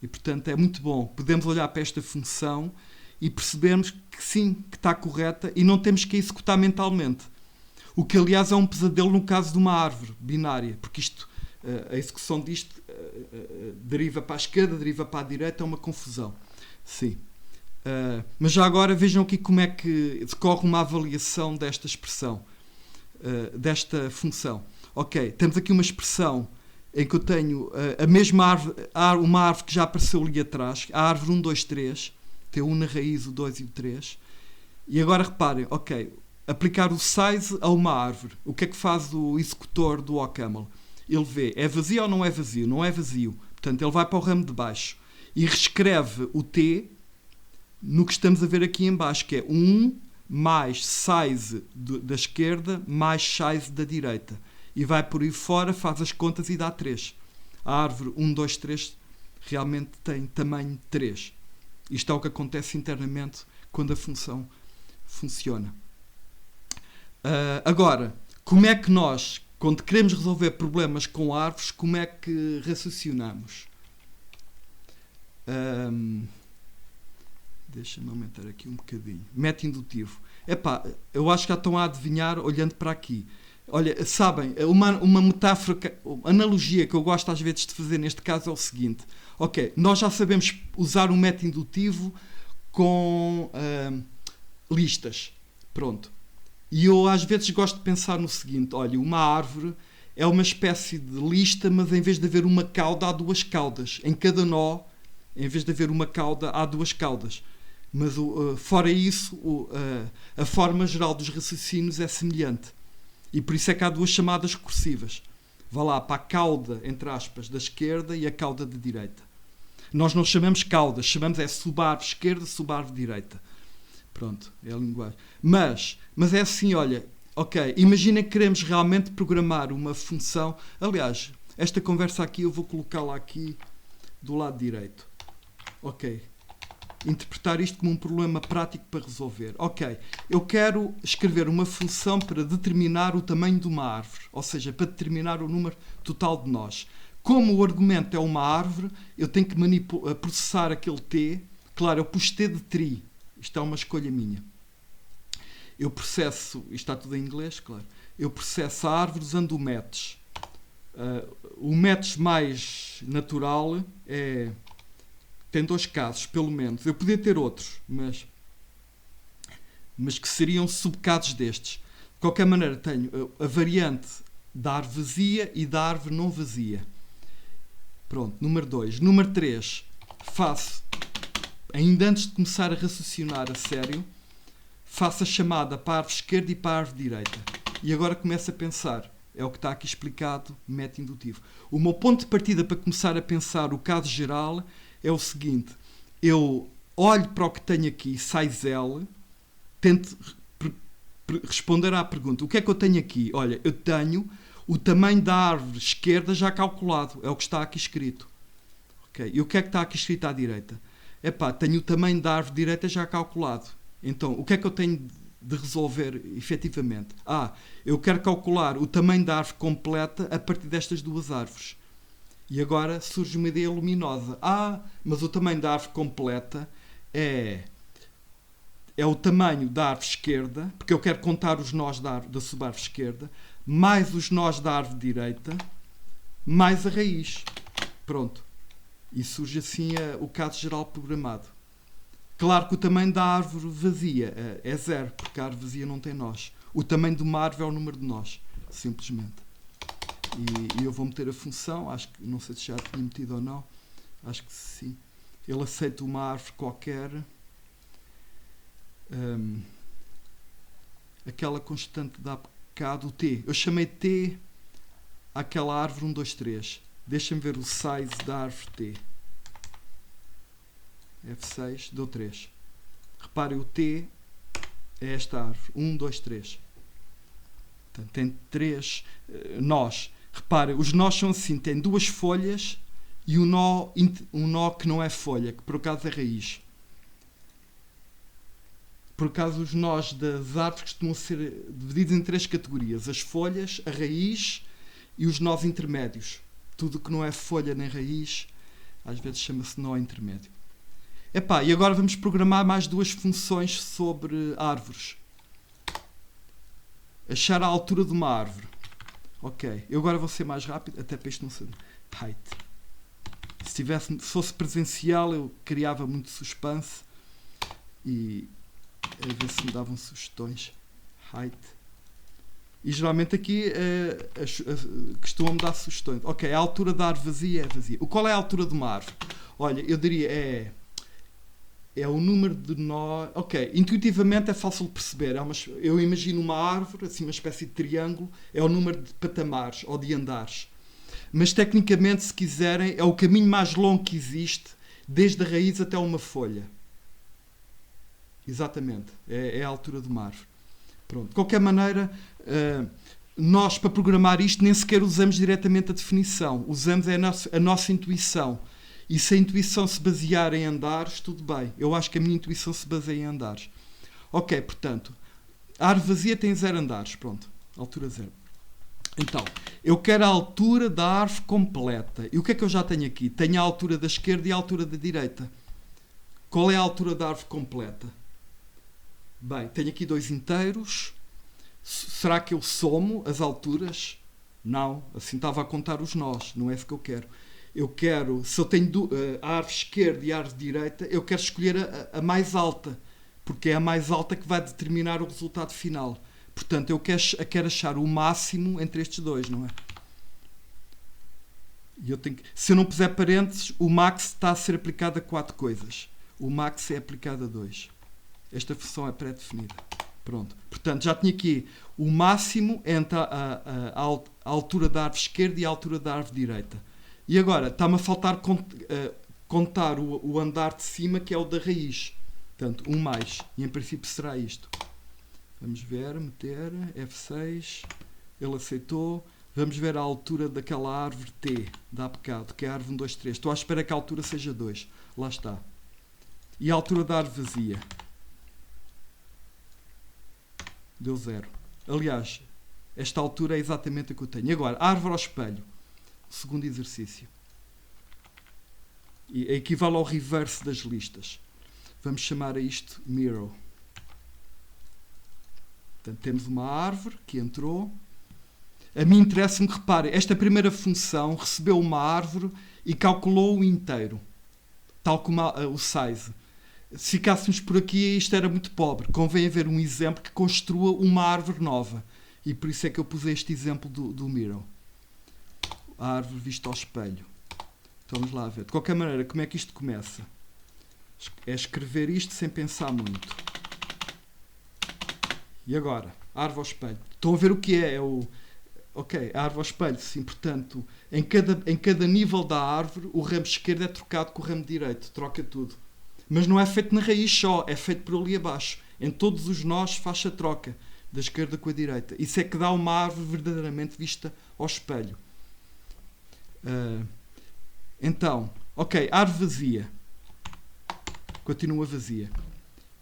E, portanto, é muito bom. Podemos olhar para esta função e percebermos que sim, que está correta e não temos que a executar mentalmente. O que, aliás, é um pesadelo no caso de uma árvore binária, porque isto... a execução disto deriva para a esquerda, deriva para a direita, é uma confusão. Sim. Mas já agora vejam aqui como é que decorre uma avaliação desta expressão, desta função. Ok, temos aqui uma expressão em que eu tenho a mesma árvore, uma árvore que já apareceu ali atrás, a árvore 1, 2, 3, tem o 1 na raiz, o 2 e o 3. E agora reparem, ok, aplicar o size a uma árvore. O que é que faz o executor do OCaml? Ele vê, é vazio ou não é vazio? Não é vazio. Portanto, ele vai para o ramo de baixo e reescreve o T no que estamos a ver aqui em baixo, que é 1 mais size da esquerda mais size da direita. E vai por aí fora, faz as contas e dá 3. A árvore 1, 2, 3 realmente tem tamanho 3. Isto é o que acontece internamente quando a função funciona. Agora, como é que nós... Quando queremos resolver problemas com árvores, como é que raciocinamos? Deixa-me aumentar aqui um bocadinho. Método indutivo. Epá, eu acho que já estão a adivinhar olhando para aqui. Olha, sabem, uma metáfora, uma analogia que eu gosto às vezes de fazer neste caso é o seguinte. Ok, nós já sabemos usar um método indutivo com listas. Pronto. E eu às vezes gosto de pensar no seguinte, olha, uma árvore é uma espécie de lista, mas em vez de haver uma cauda, há duas caudas. Em cada nó, em vez de haver uma cauda, há duas caudas. Mas fora isso, a forma geral dos raciocínios é semelhante. E por isso é que há duas chamadas recursivas. Vá lá para a cauda, entre aspas, da esquerda e a cauda da direita. Nós não chamamos caudas, chamamos subárvore esquerda, subárvore direita. Pronto, é a linguagem. Mas é assim, olha, ok, imagina que queremos realmente programar uma função. Aliás, esta conversa aqui eu vou colocá-la aqui do lado direito. Ok. Interpretar isto como um problema prático para resolver. Ok, eu quero escrever uma função para determinar o tamanho de uma árvore, ou seja, para determinar o número total de nós. Como o argumento é uma árvore, eu tenho que processar aquele T. Claro, eu pus T de tree. Isto é uma escolha minha. Eu processo, isto está tudo em inglês, claro. Eu processo a árvore usando o match. O match mais natural tem dois casos, pelo menos. Eu podia ter outros, mas que seriam subcasos destes. De qualquer maneira, tenho a variante da árvore vazia e da árvore não vazia. Pronto, número 2. Número 3, faço, ainda antes de começar a raciocinar a sério, faço a chamada para a árvore esquerda e para a árvore direita. E agora começo a pensar, É o que está aqui explicado, método indutivo. O meu ponto de partida para começar a pensar o caso geral é o seguinte. Eu olho para o que tenho aqui, size L, tento responder à pergunta. O que é que eu tenho aqui? Olha, eu tenho o tamanho da árvore esquerda já calculado. É o que está aqui escrito. Okay? E o que é que está aqui escrito à direita? Tenho o tamanho da árvore direita já calculado. Então, o que é que eu tenho de resolver efetivamente? Eu quero calcular o tamanho da árvore completa a partir destas duas árvores. E agora surge uma ideia luminosa. Mas o tamanho da árvore completa é o tamanho da árvore esquerda, porque eu quero contar os nós da subárvore esquerda, mais os nós da árvore direita, mais a raiz. Pronto. E surge assim o caso geral programado. Claro que o tamanho da árvore vazia é 0, porque a árvore vazia não tem nós. O tamanho de uma árvore é o número de nós, simplesmente. E eu vou meter a função, não sei se já tinha metido ou não, acho que sim. Ele aceita uma árvore qualquer, aquela constante da bocado, o T. Eu chamei T àquela árvore 1, 2, 3. Deixa-me ver o size da árvore T. F6, deu 3. Reparem, o T é esta árvore. 1, 2, 3. Portanto, tem 3 nós. Reparem, os nós são assim, tem 2 folhas e um nó que não é folha, que por acaso é raiz. Por acaso os nós das árvores costumam ser divididos em 3 categorias. As folhas, a raiz e os nós intermédios. Tudo que não é folha nem raiz, às vezes chama-se nó intermédio. E agora vamos programar mais 2 funções sobre árvores. Achar a altura de uma árvore. Ok, eu agora vou ser mais rápido, até para isto não ser height. Se fosse presencial, eu criava muito suspense e a ver se me davam sugestões. Height. E geralmente aqui costumam-me dar sugestões. Ok, a altura da árvore vazia é vazia. Qual é a altura de uma árvore? Olha, eu diria é o número de nós. Ok, intuitivamente é fácil de perceber. Eu imagino uma árvore, assim uma espécie de triângulo, é o número de patamares ou de andares. Mas tecnicamente, se quiserem, é o caminho mais longo que existe, desde a raiz até uma folha. Exatamente, é a altura de uma árvore. Pronto. De qualquer maneira, nós para programar isto nem sequer usamos diretamente a definição. Usamos a nossa intuição. E se a intuição se basear em andares, tudo bem. Eu acho que a minha intuição se baseia em andares. Ok, portanto, a árvore vazia tem 0 andares. Pronto, altura 0. Então, eu quero a altura da árvore completa. E o que é que eu já tenho aqui? Tenho a altura da esquerda e a altura da direita. Qual é a altura da árvore completa? Bem, tenho aqui 2 inteiros. Será que eu somo as alturas? Não, assim estava a contar os nós. Não é isso que eu quero. Eu quero, se eu tenho a árvore esquerda e a árvore direita, eu quero escolher a mais alta, porque é a mais alta que vai determinar o resultado final. Portanto, eu quero achar o máximo entre estes dois, não é? E se eu não puser parênteses, o max está a ser aplicado a 4 coisas. O max é aplicado a 2. Esta função é pré-definida. Pronto. Portanto, já tinha aqui o máximo entre a altura da árvore esquerda e a altura da árvore direita. E agora, está-me a faltar contar o andar de cima, que é o da raiz. Portanto, 1 mais. E em princípio será isto. Vamos ver, meter, F6. Ele aceitou. Vamos ver a altura daquela árvore T, da há bocado, que é a árvore 1, 2, 3. Estou à espera que a altura seja 2. Lá está. E a altura da árvore vazia? Deu 0. Aliás, esta altura é exatamente a que eu tenho. E agora, árvore ao espelho. Segundo exercício. E equivale ao reverse das listas. Vamos chamar a isto mirror. Portanto, temos uma árvore que entrou. A mim interessa-me que, repare, esta primeira função recebeu uma árvore e calculou-o inteiro. Tal como o size. Se ficássemos por aqui, isto era muito pobre. Convém haver um exemplo que construa uma árvore nova. E por isso é que eu pus este exemplo do mirror. A árvore vista ao espelho. Então vamos lá ver. De qualquer maneira, como é que isto começa? É escrever isto sem pensar muito. E agora? Árvore ao espelho. Estão a ver o que é? ok, a árvore ao espelho, sim, portanto, em cada nível da árvore, o ramo esquerdo é trocado com o ramo direito, troca tudo. Mas não é feito na raiz só, é feito por ali abaixo. Em todos os nós faz a troca, da esquerda com a direita. Isso é que dá uma árvore verdadeiramente vista ao espelho. Então, ok, árvore vazia. Continua vazia.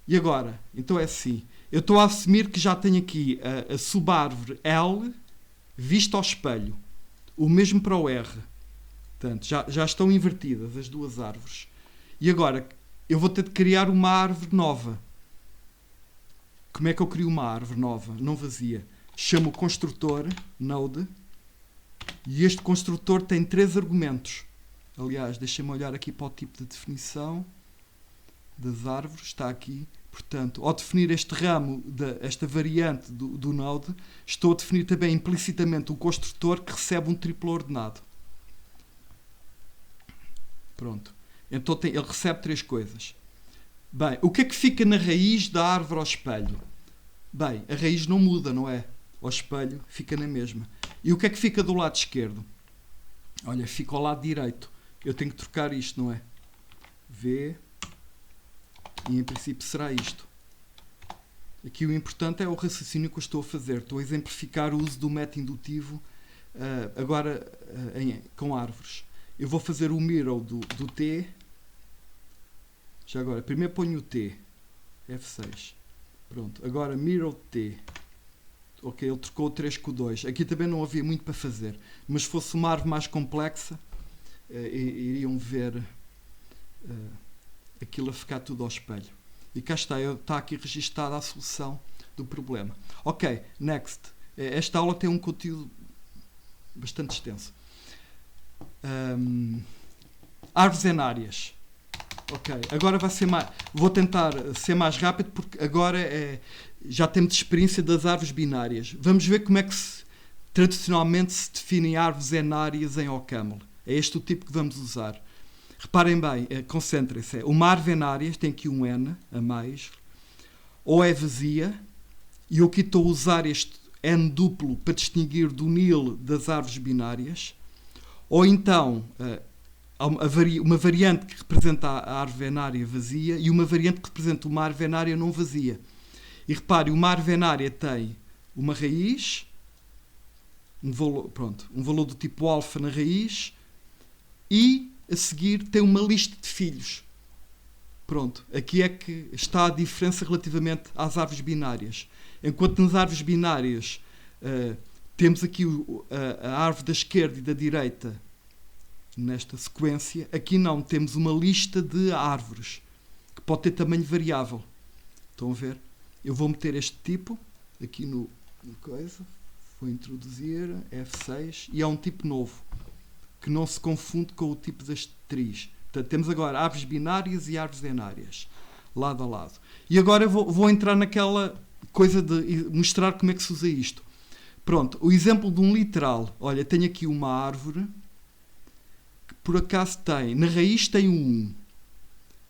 E agora? Então é assim. Eu estou a assumir que já tenho aqui a subárvore L vista ao espelho. O mesmo para o R. Portanto, já estão invertidas as duas árvores. E agora, eu vou ter de criar uma árvore nova. Como é que eu crio uma árvore nova, não vazia? Chamo o construtor, node, e este construtor tem 3 argumentos. Aliás, deixem-me olhar aqui para o tipo de definição das árvores. Está aqui. Portanto, ao definir este ramo, esta variante do node, estou a definir também implicitamente um construtor que recebe um triplo ordenado. Pronto. Então ele recebe 3 coisas. Bem, o que é que fica na raiz da árvore ao espelho? Bem, a raiz não muda, não é? Ao espelho fica na mesma. E o que é que fica do lado esquerdo? Olha, fica ao lado direito. Eu tenho que trocar isto, não é? V... E em princípio será isto. Aqui o importante é o raciocínio que eu estou a fazer. Estou a exemplificar o uso do método indutivo com árvores. Eu vou fazer o mirror do T. Já agora, primeiro ponho o T. F6. Pronto. Agora mirror T. Ok, ele trocou o 3 com o 2. Aqui também não havia muito para fazer. Mas se fosse uma árvore mais complexa, iriam ver... aquilo a ficar tudo ao espelho. E cá está aqui registada a solução do problema. Ok, next. Esta aula tem um conteúdo bastante extenso. Árvores enárias. Ok, agora vai ser mais... Vou tentar ser mais rápido porque agora já temos experiência das árvores binárias. Vamos ver como é que tradicionalmente se definem árvores enárias em OCaml. É este o tipo que vamos usar. Reparem bem, concentrem-se. Uma árvore enária tem aqui um N a mais, ou é vazia, e eu aqui estou a usar este N duplo para distinguir do nil das árvores binárias, ou então uma variante que representa a árvore enária vazia e uma variante que representa uma árvore enária não vazia. E reparem, uma árvore enária tem uma raiz, um valor do tipo alfa na raiz, e a seguir tem uma lista de filhos. Pronto, aqui é que está a diferença relativamente às árvores binárias. Enquanto nas árvores binárias temos aqui a árvore da esquerda e da direita nesta sequência, aqui não, temos uma lista de árvores que pode ter tamanho variável. Estão a ver? Eu vou meter este tipo aqui no coisa, vou introduzir F6 e é um tipo novo que não se confunde com o tipo das triz. Portanto, temos agora árvores binárias e árvores enárias, lado a lado. E agora vou entrar naquela coisa de mostrar como é que se usa isto. Pronto, o exemplo de um literal. Olha, tenho aqui uma árvore que por acaso tem, na raiz tem um 1.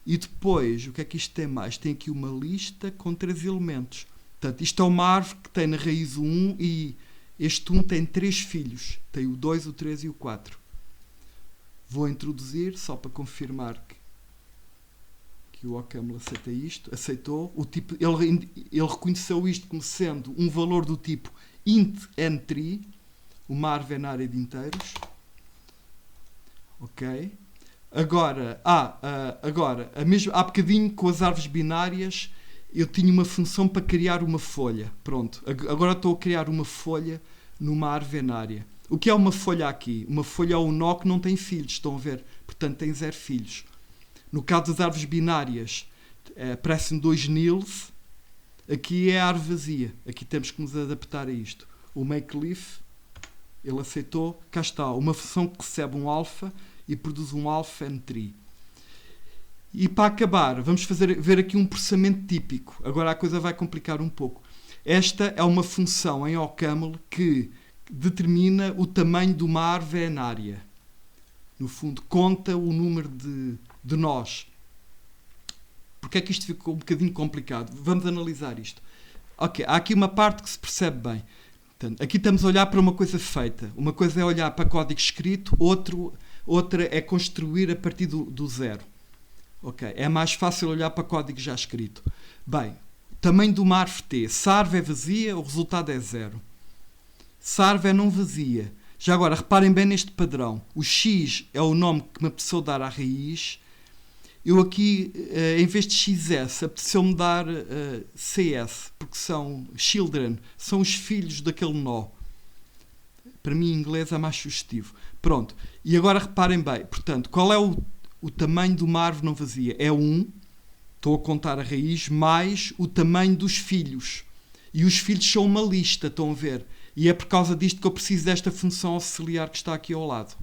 E depois, o que é que isto tem mais? Tem aqui uma lista com 3 elementos. Portanto, isto é uma árvore que tem na raiz o 1 e este 1 tem 3 filhos. Tem o 2, o 3 e o 4. Vou introduzir, só para confirmar que o OCaml aceita isto. Aceitou. O tipo, ele reconheceu isto como sendo um valor do tipo int n3, uma árvore enária de inteiros. Ok. Agora, há bocadinho com as árvores binárias eu tinha uma função para criar uma folha. Pronto. Agora estou a criar uma folha numa árvore enária. O que é uma folha aqui? Uma folha é um nó que não tem filhos, estão a ver? Portanto, tem 0 filhos. No caso das árvores binárias, aparecem 2 nils. Aqui é a árvore vazia. Aqui temos que nos adaptar a isto. O makeLeaf, ele aceitou. Cá está, uma função que recebe um alfa e produz um alfa n3. E para acabar, vamos ver aqui um processamento típico. Agora a coisa vai complicar um pouco. Esta é uma função em OCaml que determina o tamanho de uma árvore enária. No fundo, conta o número de nós. Porque é que isto ficou um bocadinho complicado? Vamos analisar isto. Ok, há aqui uma parte que se percebe bem. Portanto, aqui estamos a olhar para uma coisa feita. Uma coisa é olhar para código escrito, outra é construir a partir do zero. Okay. É mais fácil olhar para código já escrito. Bem, tamanho de uma árvore T. Se a árvore é vazia, o resultado é 0. Se a árvore é não vazia. Já agora, reparem bem neste padrão. O X é o nome que me apeteceu dar à raiz. Eu aqui, em vez de XS, apeteceu-me dar CS, porque são children, são os filhos daquele nó. Para mim, em inglês é mais sugestivo. Pronto. E agora reparem bem. Portanto, qual é o tamanho de uma árvore não vazia? É 1. Estou a contar a raiz, mais o tamanho dos filhos. E os filhos são uma lista, estão a ver? E é por causa disto que eu preciso desta função auxiliar que está aqui ao lado.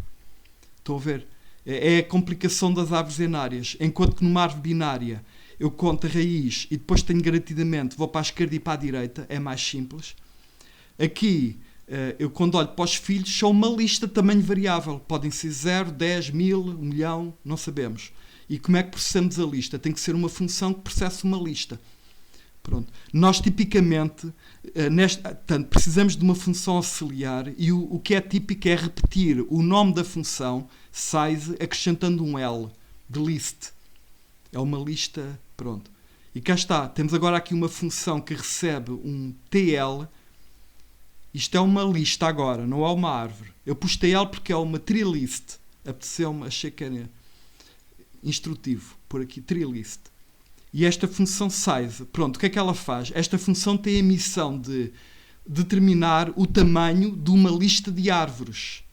Estão a ver? É a complicação das árvores enárias. Enquanto que numa árvore binária eu conto a raiz e depois tenho garantidamente, vou para a esquerda e para a direita, é mais simples. Aqui, eu quando olho para os filhos, são uma lista de tamanho variável. Podem ser 0, 10, 1000, 1 milhão, não sabemos. E como é que processamos a lista? Tem que ser uma função que processa uma lista. Pronto. Nós tipicamente portanto, precisamos de uma função auxiliar e o que é típico é repetir o nome da função size acrescentando um L de list. É uma lista, pronto. E cá está, temos agora aqui uma função que recebe um TL. Isto é uma lista agora, não é uma árvore. Eu pus TL porque é uma tree list. Apeteceu-me, achei que era instrutivo, por aqui, tree list. E esta função size, pronto, o que é que ela faz? Esta função tem a missão de determinar o tamanho de uma lista de árvores.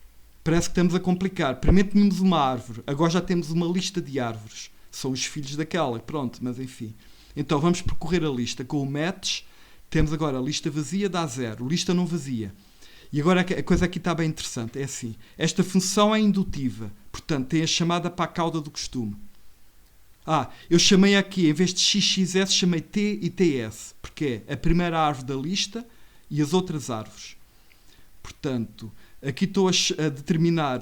Parece que estamos a complicar. Primeiro tínhamos uma árvore, agora já temos uma lista de árvores. São os filhos daquela, pronto, mas enfim. Então vamos percorrer a lista com o match. Temos agora a lista vazia, dá 0. Lista não vazia. E agora a coisa aqui está bem interessante. É assim, esta função é indutiva. Portanto, tem a chamada para a cauda do costume. Eu chamei aqui, em vez de XXS, chamei T e TS, porque é a primeira árvore da lista e as outras árvores. Portanto, aqui estou a determinar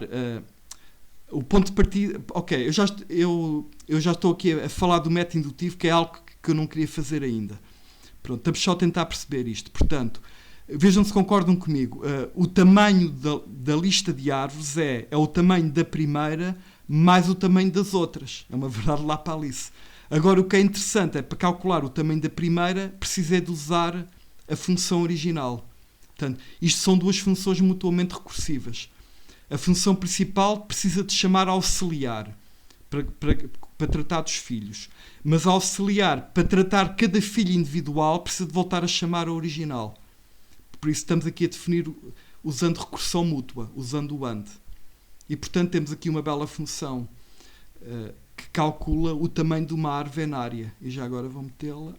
o ponto de partida. Ok, eu já estou aqui a falar do método indutivo, que é algo que eu não queria fazer ainda. Pronto, estamos só a tentar perceber isto. Portanto, vejam se concordam comigo. O tamanho da lista de árvores é o tamanho da primeira mais o tamanho das outras. É uma verdade lá para Alice. Agora, o que é interessante é, para calcular o tamanho da primeira, precisei de usar a função original. Portanto, isto são duas funções mutuamente recursivas. A função principal precisa de chamar auxiliar para tratar dos filhos. Mas a auxiliar, para tratar cada filho individual, precisa de voltar a chamar a original. Por isso estamos aqui a definir usando recursão mútua, usando o AND. E, portanto, temos aqui uma bela função que calcula o tamanho de uma árvore enária. E já agora vou metê-la.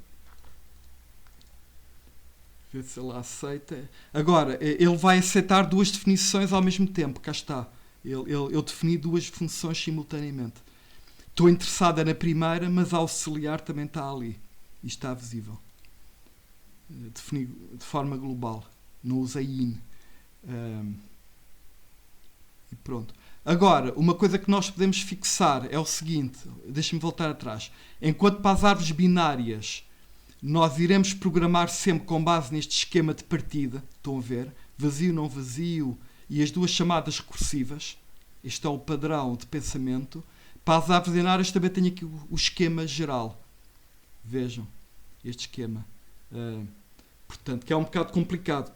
Ver se ela aceita. Agora, ele vai aceitar duas definições ao mesmo tempo. Cá está. Eu defini duas funções simultaneamente. Estou interessada na primeira, mas a auxiliar também está ali. E está visível. Defini de forma global. Não usei in. E pronto. Agora, uma coisa que nós podemos fixar é o seguinte. Deixem-me voltar atrás. Enquanto para as árvores binárias nós iremos programar sempre com base neste esquema de partida. Estão a ver? Vazio, não vazio e as duas chamadas recursivas. Este é o padrão de pensamento. Para as árvores binárias também tenho aqui o esquema geral. Vejam este esquema. Portanto, que é um bocado complicado.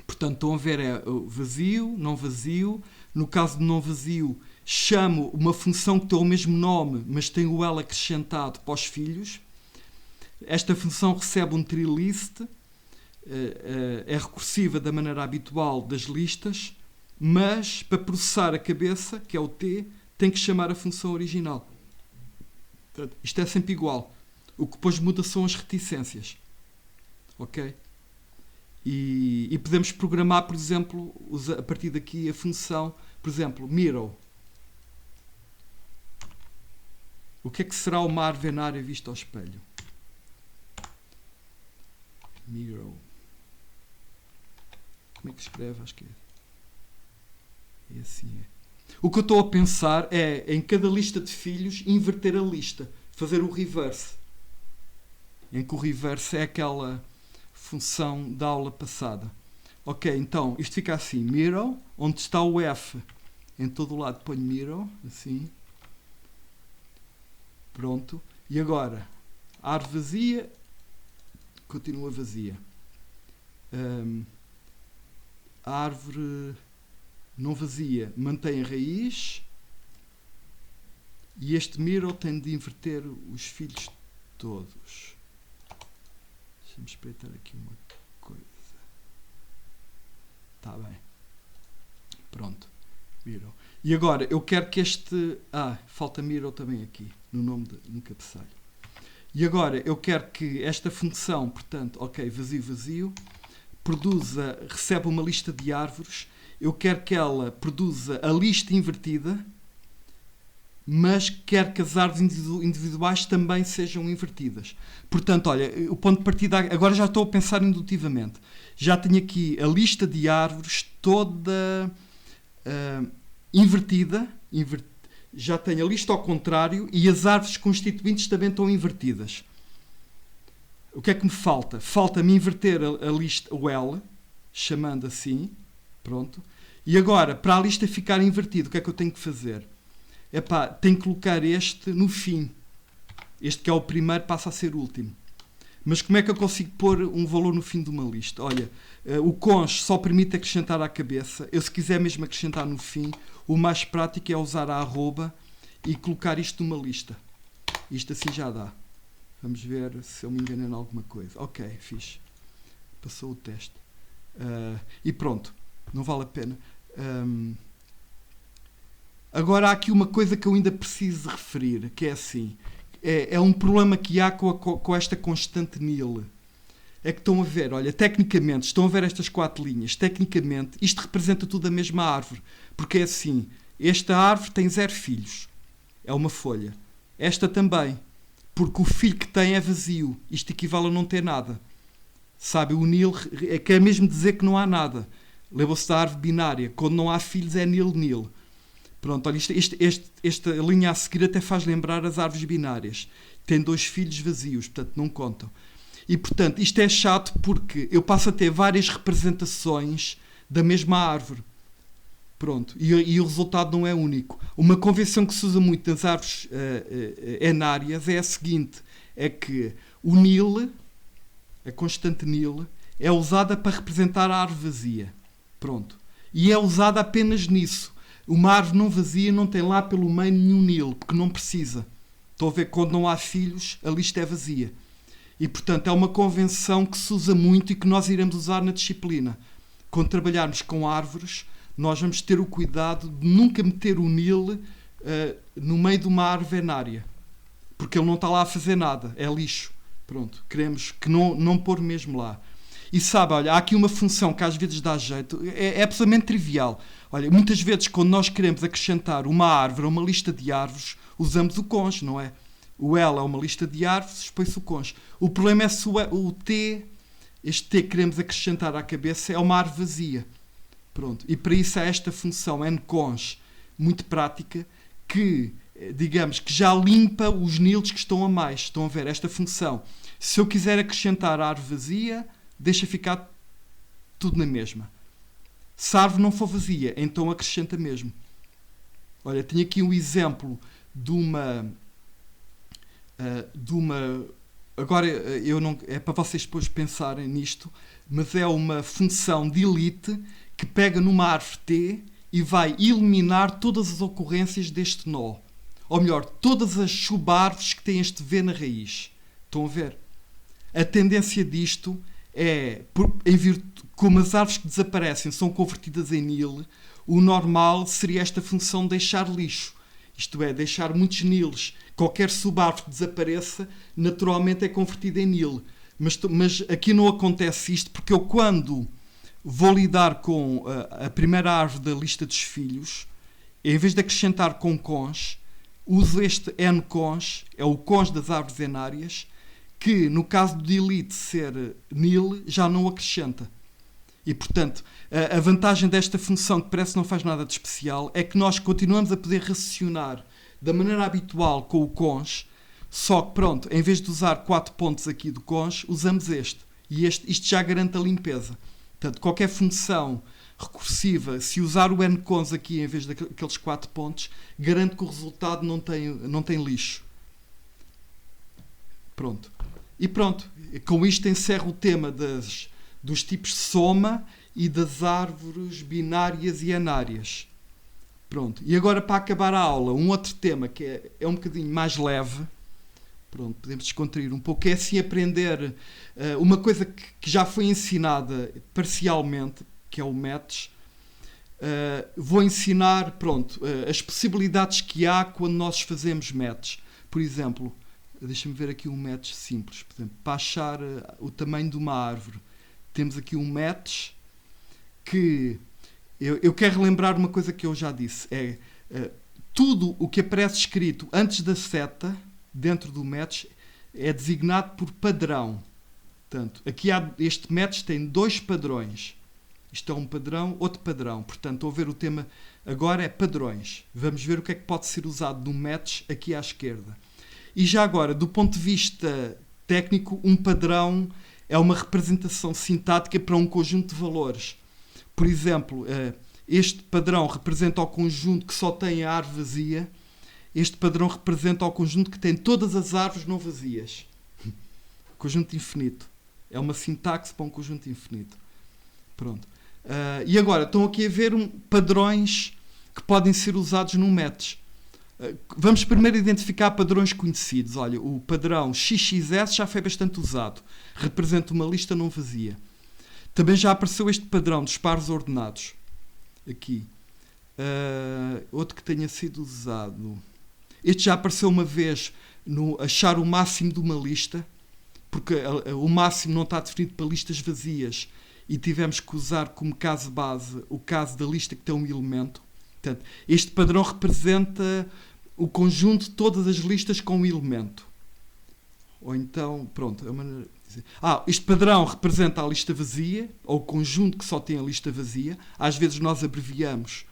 Portanto, estão a ver, é vazio, não vazio. No caso de não vazio, chamo uma função que tem o mesmo nome, mas tem o L acrescentado para os filhos. Esta função recebe um tree list, é recursiva da maneira habitual das listas, mas para processar a cabeça, que é o T, tem que chamar a função original. Portanto, isto é sempre igual. O que depois muda são as reticências. Ok? E podemos programar, por exemplo, a partir daqui a função, por exemplo, mirror. O que é que será uma árvore enária vista ao espelho? Mirror. Como é que escreve? Acho que é assim. O que eu estou a pensar é, em cada lista de filhos, inverter a lista. Fazer o reverse. Em que o reverse é aquela função da aula passada. Ok, então isto fica assim, mirror, onde está o F, em todo o lado ponho mirror, assim. Pronto. E agora, a árvore vazia, continua vazia. A árvore não vazia mantém a raiz. E este mirror tem de inverter os filhos todos. Deixa-me espreitar aqui uma coisa. Está bem. Pronto. Mirror. E agora, eu quero que este... falta mirror também aqui, no cabeçalho. E agora, eu quero que esta função, portanto, ok, vazio, recebe uma lista de árvores. Eu quero que ela produza a lista invertida, mas quero que as árvores individuais também sejam invertidas. Portanto, olha, o ponto de partida... Agora já estou a pensar indutivamente. Já tenho aqui a lista de árvores toda invertida. Já tenho a lista ao contrário e as árvores constituintes também estão invertidas. O que é que me falta? Falta-me inverter a lista, o L, chamando assim. Pronto. E agora, para a lista ficar invertida, o que é que eu tenho que fazer? Tenho que colocar este no fim. Este que é o primeiro passa a ser o último. Mas como é que eu consigo pôr um valor no fim de uma lista? Olha, o cons só permite acrescentar à cabeça. Eu, se quiser mesmo acrescentar no fim, o mais prático é usar a arroba e colocar isto numa lista. Isto assim já dá. Vamos ver se eu me engano em alguma coisa. Ok, fixe. Passou o teste. E pronto. Não vale a pena. Agora há aqui uma coisa que eu ainda preciso referir, que é assim, é um problema que há com esta constante nil. É que estão a ver, olha, tecnicamente, estão a ver estas 4 linhas, tecnicamente, isto representa tudo a mesma árvore, porque é assim, esta árvore tem 0 filhos, é uma folha. Esta também, porque o filho que tem é vazio, isto equivale a não ter nada. Sabe, o nil quer mesmo dizer que não há nada. Lembra-se da árvore binária, quando não há filhos é nil. Pronto, olha, esta linha a seguir até faz lembrar as árvores binárias. Tem 2 filhos vazios, portanto não contam. E, portanto, isto é chato porque eu passo a ter várias representações da mesma árvore. Pronto, e o resultado não é único. Uma convenção que se usa muito nas árvores enárias é a seguinte, é que o nil, a constante nil, é usada para representar a árvore vazia. Pronto. E é usada apenas nisso. Uma árvore não vazia não tem lá pelo meio nenhum nil, porque não precisa. Estão a ver, quando não há filhos, a lista é vazia. E, portanto, é uma convenção que se usa muito e que nós iremos usar na disciplina. Quando trabalharmos com árvores, nós vamos ter o cuidado de nunca meter o nil no meio de uma árvore enária. Porque ele não está lá a fazer nada, é lixo. Pronto, queremos que não pôr mesmo lá. E sabe, olha, há aqui uma função que às vezes dá jeito, é absolutamente trivial. Olha, muitas vezes quando nós queremos acrescentar uma árvore a uma lista de árvores, usamos o cons, não é? O L é uma lista de árvores, depois o cons. O problema é se o T, este T que queremos acrescentar à cabeça, é uma árvore vazia. Pronto. E para isso há esta função ncons, muito prática, que, digamos, que já limpa os nils que estão a mais. Estão a ver esta função. Se eu quiser acrescentar a árvore vazia, deixa ficar tudo na mesma. Se a árvore não for vazia, então acrescenta mesmo. Olha, tenho aqui um exemplo de uma agora eu não, é para vocês depois pensarem nisto, mas é uma função delete que pega numa árvore T e vai eliminar todas as ocorrências deste nó. Ou melhor, todas as subárvores que têm este V na raiz. Estão a ver? A tendência disto é, como as árvores que desaparecem são convertidas em nil, o normal seria esta função deixar lixo. Isto é, deixar muitos nils. Qualquer subárvore que desapareça, naturalmente é convertida em nil. Mas aqui não acontece isto, porque eu quando vou lidar com a primeira árvore da lista dos filhos, em vez de acrescentar com cons, uso este ncons, é o cons das árvores enárias, que no caso do delete ser nil, já não acrescenta. E, portanto, a vantagem desta função, que parece que não faz nada de especial, é que nós continuamos a poder raciocinar da maneira habitual com o cons, só que, pronto, em vez de usar 4 pontos aqui do cons, usamos este. E isto já garante a limpeza. Portanto, qualquer função recursiva, se usar o ncons aqui em vez daqueles 4 pontos, garante que o resultado não tem lixo. Pronto. E pronto. Com isto encerro o tema dos tipos soma e das árvores binárias e anárias. Pronto. E agora, para acabar a aula, um outro tema que é um bocadinho mais leve. Pronto, podemos descontrair um pouco. É assim aprender uma coisa que já foi ensinada parcialmente, que é o METS. Vou ensinar, as possibilidades que há quando nós fazemos METS. Por exemplo, deixa-me ver aqui um METS simples. Por exemplo, para achar o tamanho de uma árvore. Temos aqui um METS que... Eu quero relembrar uma coisa que eu já disse. Tudo o que aparece escrito antes da seta, dentro do METS, é designado por padrão. Portanto, aqui este METS tem 2 padrões. Isto é um padrão, outro padrão. Portanto, estou a ver o tema agora é padrões. Vamos ver o que é que pode ser usado no METS aqui à esquerda. E já agora, do ponto de vista técnico, um padrão é uma representação sintática para um conjunto de valores. Por exemplo, este padrão representa o conjunto que só tem a árvore vazia. Este padrão representa o conjunto que tem todas as árvores não vazias. Conjunto infinito. É uma sintaxe para um conjunto infinito. Pronto. E agora, estão aqui a ver padrões que podem ser usados no METS. Vamos primeiro identificar padrões conhecidos. Olha, o padrão XXS já foi bastante usado. Representa uma lista não vazia. Também já apareceu este padrão dos pares ordenados. Aqui. Outro que tenha sido usado. Este já apareceu uma vez no achar o máximo de uma lista, porque o máximo não está definido para listas vazias e tivemos que usar como caso base o caso da lista que tem um elemento. Portanto, este padrão representa o conjunto de todas as listas com um elemento. Ou então, pronto, é uma maneira de dizer. Este padrão representa a lista vazia, ou o conjunto que só tem a lista vazia. Às vezes nós abreviamos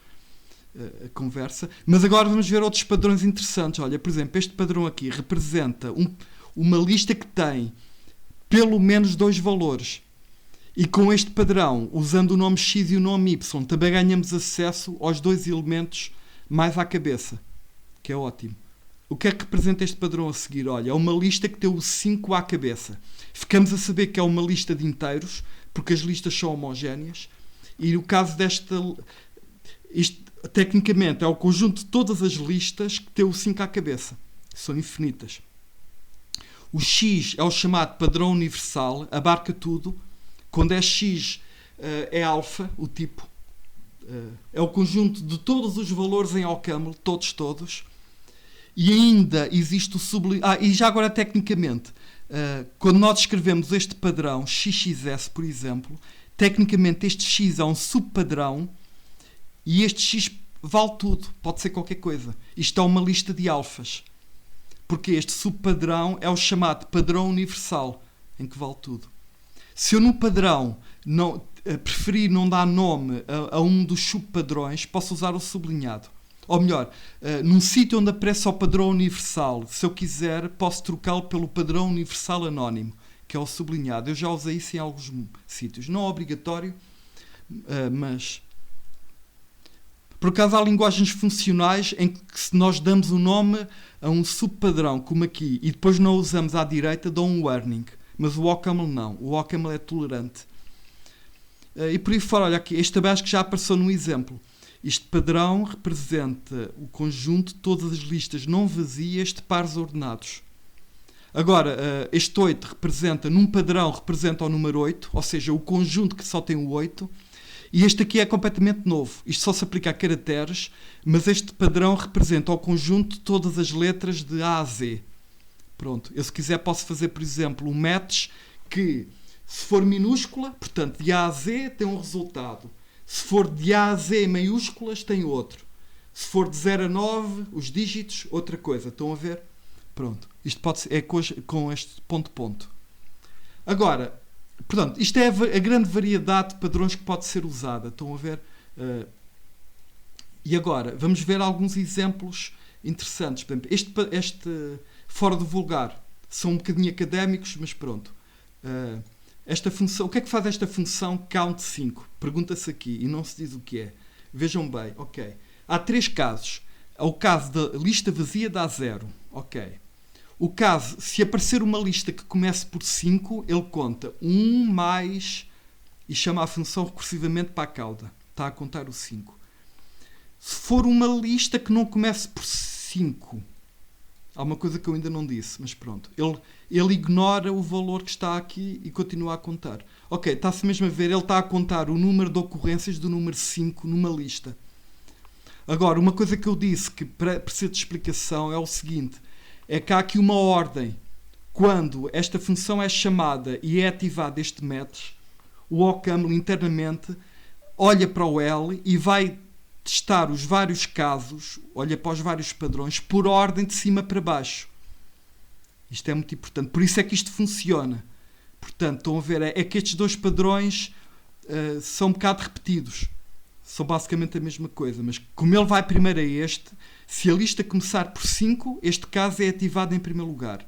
a conversa. Mas agora vamos ver outros padrões interessantes. Olha, por exemplo, este padrão aqui representa uma lista que tem pelo menos 2 valores. E com este padrão, usando o nome X e o nome Y, também ganhamos acesso aos 2 elementos mais à cabeça, que é ótimo. O que é que representa este padrão a seguir? Olha, é uma lista que tem o 5 à cabeça. Ficamos a saber que é uma lista de inteiros, porque as listas são homogéneas. E no caso desta... Isto, tecnicamente, é o conjunto de todas as listas que tem o 5 à cabeça. São infinitas. O X é o chamado padrão universal, abarca tudo. Quando é X, é alfa, o tipo. É o conjunto de todos os valores em OCaml, todos. E ainda existe o sublinhado. E já agora, tecnicamente, quando nós escrevemos este padrão, XXS, por exemplo, tecnicamente este X é um subpadrão e este X vale tudo, pode ser qualquer coisa. Isto é uma lista de alfas. Porque este subpadrão é o chamado padrão universal, em que vale tudo. Se eu no padrão preferir não dar nome a um dos subpadrões, posso usar o sublinhado. Ou melhor, num sítio onde aparece o padrão universal, se eu quiser, posso trocá-lo pelo padrão universal anónimo, que é o sublinhado. Eu já usei isso em alguns sítios. Não é obrigatório, mas... Por acaso há linguagens funcionais em que se nós damos o nome a um subpadrão, como aqui, e depois não usamos à direita, dão um warning. Mas o OCaml não. O OCaml é tolerante. E por aí fora, olha aqui, este também acho que já apareceu num exemplo. Este padrão representa o conjunto de todas as listas não vazias de pares ordenados. Agora, este 8 representa, num padrão, representa o número 8, ou seja, o conjunto que só tem o 8. E este aqui é completamente novo. Isto só se aplica a caracteres, mas este padrão representa o conjunto de todas as letras de A a Z. Pronto. Eu, se quiser, posso fazer, por exemplo, um match que, se for minúscula, portanto, de A a Z, tem um resultado. Se for de A a Z maiúsculas, tem outro. Se for de 0 a 9, os dígitos, outra coisa. Estão a ver? Pronto. Isto pode ser, é com este ponto. Agora... Portanto, isto é a grande variedade de padrões que pode ser usada. Estão a ver? E agora, vamos ver alguns exemplos interessantes. Por exemplo, este fora do vulgar, são um bocadinho académicos, mas pronto. Esta função, o que é que faz esta função count5? Pergunta-se aqui e não se diz o que é. Vejam bem, ok. Há 3 casos. O caso da lista vazia dá 0. Ok. O caso, se aparecer uma lista que comece por 5, ele conta 1 mais e chama a função recursivamente para a cauda. Está a contar o 5. Se for uma lista que não comece por 5, há uma coisa que eu ainda não disse, mas pronto. Ele ignora o valor que está aqui e continua a contar. Ok, está-se mesmo a ver, ele está a contar o número de ocorrências do número 5 numa lista. Agora, uma coisa que eu disse que precisa de explicação é o seguinte, é que há aqui uma ordem. Quando esta função é chamada e é ativado este match, o OCaml internamente olha para o L e vai testar os vários casos, olha para os vários padrões, por ordem de cima para baixo. Isto é muito importante. Por isso é que isto funciona. Portanto, estão a ver, é que estes 2 padrões são um bocado repetidos. São basicamente a mesma coisa. Mas como ele vai primeiro a este, se a lista começar por 5, este caso é ativado em primeiro lugar.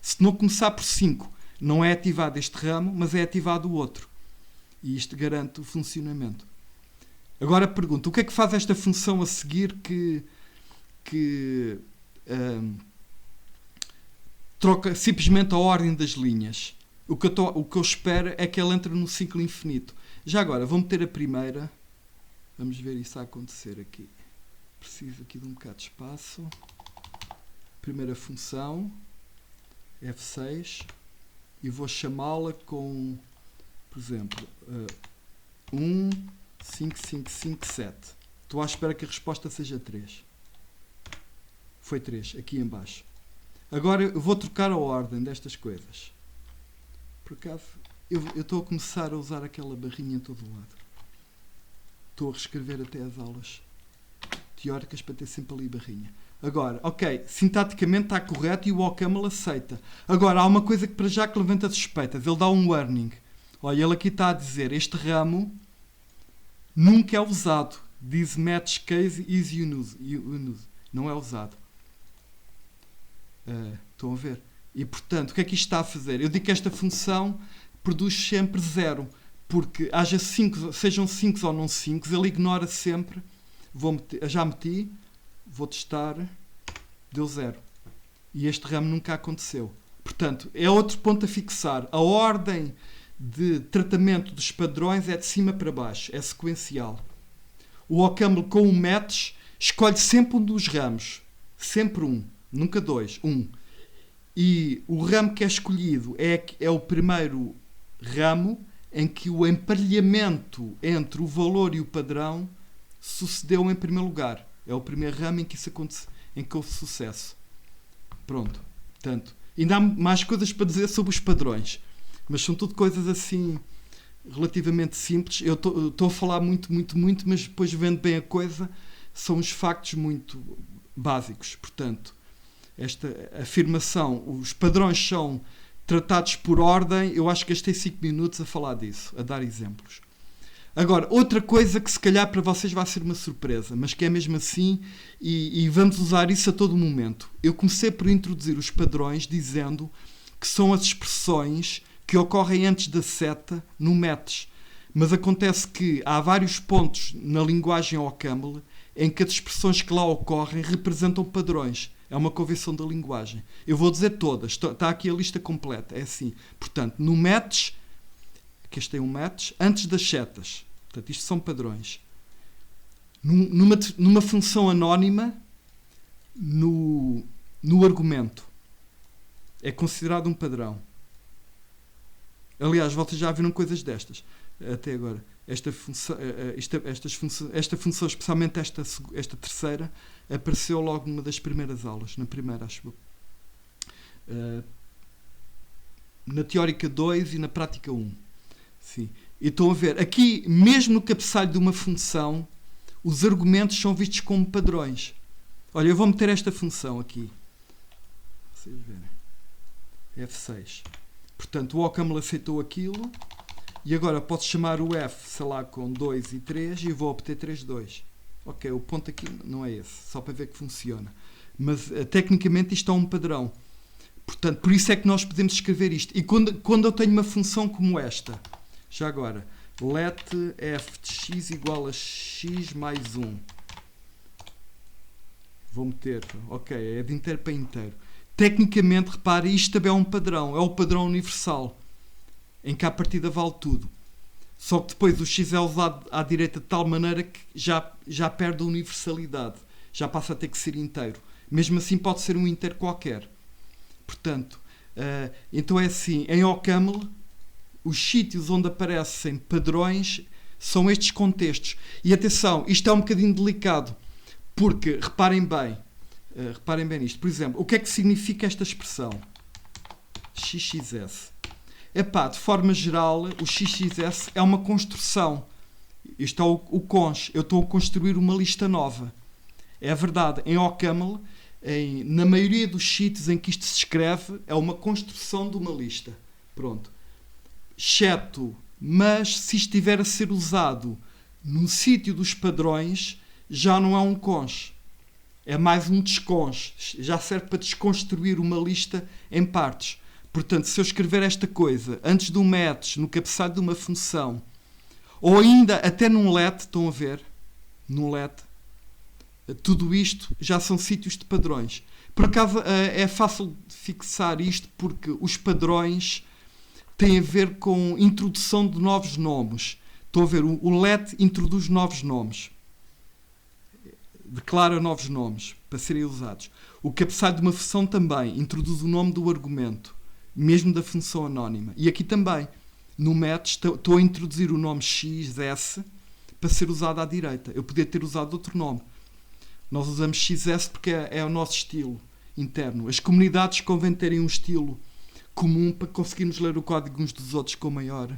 Se não começar por 5, não é ativado este ramo, mas é ativado o outro. E isto garante o funcionamento. Agora pergunto, o que é que faz esta função a seguir que troca simplesmente a ordem das linhas? O que eu espero é que ela entre no ciclo infinito. Já agora, vou meter a primeira. Vamos ver isso a acontecer aqui. Preciso aqui de um bocado de espaço. Primeira função, F6, e vou chamá-la com, por exemplo, 1, 5, 5, 5, 7. Estou à espera que a resposta seja 3. Foi 3, aqui em baixo. Agora eu vou trocar a ordem destas coisas. Por acaso, eu estou a começar a usar aquela barrinha em todo o lado. Estou a reescrever até as aulas teóricas para ter sempre ali barrinha. Agora, ok, sintaticamente está correto e o OCaml aceita. Agora, há uma coisa que para já que levanta suspeitas. Ele dá um warning. Olha, ele aqui está a dizer, este ramo nunca é usado. This match case is unused. Não é usado. Estão a ver? E, portanto, o que é que isto está a fazer? Eu digo que esta função produz sempre 0. Porque sejam 5 ou não 5, ele ignora sempre. Já meti, vou testar, deu 0. E este ramo nunca aconteceu. Portanto, é outro ponto a fixar. A ordem de tratamento dos padrões é de cima para baixo, é sequencial. O OCaml com o match escolhe sempre um dos ramos. Sempre um, nunca 2, um. E o ramo que é escolhido é o primeiro ramo em que o emparelhamento entre o valor e o padrão sucedeu em primeiro lugar. É o primeiro ramo em que isso acontece, em que houve sucesso. Pronto. Portanto, ainda há mais coisas para dizer sobre os padrões, mas são tudo coisas assim relativamente simples. Eu estou a falar muito, mas depois vendo bem a coisa, são uns factos muito básicos. Portanto, esta afirmação, os padrões são tratados por ordem, eu acho que gastei 5 minutos a falar disso, a dar exemplos. Agora, outra coisa que se calhar para vocês vai ser uma surpresa, mas que é mesmo assim, e vamos usar isso a todo momento. Eu comecei por introduzir os padrões dizendo que são as expressões que ocorrem antes da seta no match. Mas acontece que há vários pontos na linguagem OCaml em que as expressões que lá ocorrem representam padrões. É uma convenção da linguagem. Eu vou dizer todas. Está aqui a lista completa. É assim. Portanto, no match, aqui este é um match, antes das setas. Portanto, isto são padrões. Numa função anónima, no argumento. É considerado um padrão. Aliás, vocês já viram coisas destas. Até agora. Esta função, especialmente esta terceira, apareceu logo numa das primeiras aulas. Na primeira, acho eu. Na teórica 2 e na prática 1. Sim. E estão a ver, aqui, mesmo no cabeçalho de uma função, os argumentos são vistos como padrões. Olha, eu vou meter esta função aqui. Vocês verem. F6. Portanto, o OCaml aceitou aquilo. E agora posso chamar o F, sei lá, com 2 e 3 e vou obter 3, 2. Ok, o ponto aqui não é esse, só para ver que funciona. Mas, tecnicamente, isto é um padrão. Portanto, por isso é que nós podemos escrever isto. E quando eu tenho uma função como esta, já agora, let f de x igual a x mais 1. Vou meter, ok, é de inteiro para inteiro. Tecnicamente, repare, isto também é um padrão, é o padrão universal, em que à partida vale tudo. Só que depois o x é usado à direita de tal maneira que já perde a universalidade, já passa a ter que ser inteiro. Mesmo assim pode ser um inteiro qualquer. Portanto, então é assim, em OCaml, os sítios onde aparecem padrões são estes contextos. E atenção, isto é um bocadinho delicado, porque, reparem bem nisto. Por exemplo, o que é que significa esta expressão? XXS. Epá, de forma geral, o XXS é uma construção. Isto é o cons. Eu estou a construir uma lista nova. É verdade, em OCaml, na maioria dos sítios em que isto se escreve, é uma construção de uma lista. Pronto. Exceto, mas se estiver a ser usado no sítio dos padrões, já não é um cons. É mais um descons. Já serve para desconstruir uma lista em partes. Portanto, se eu escrever esta coisa antes de um match, no cabeçalho de uma função, ou ainda até num let, estão a ver? Num let, tudo isto já são sítios de padrões. Por acaso é fácil de fixar isto porque os padrões têm a ver com introdução de novos nomes. Estão a ver? O let introduz novos nomes. Declara novos nomes para serem usados. O cabeçalho de uma função também introduz o nome do argumento, mesmo da função anónima. E aqui também, no match, estou a introduzir o nome XS para ser usado à direita. Eu podia ter usado outro nome. Nós usamos XS porque é o nosso estilo interno. As comunidades convém terem um estilo comum para conseguirmos ler o código uns dos outros com maior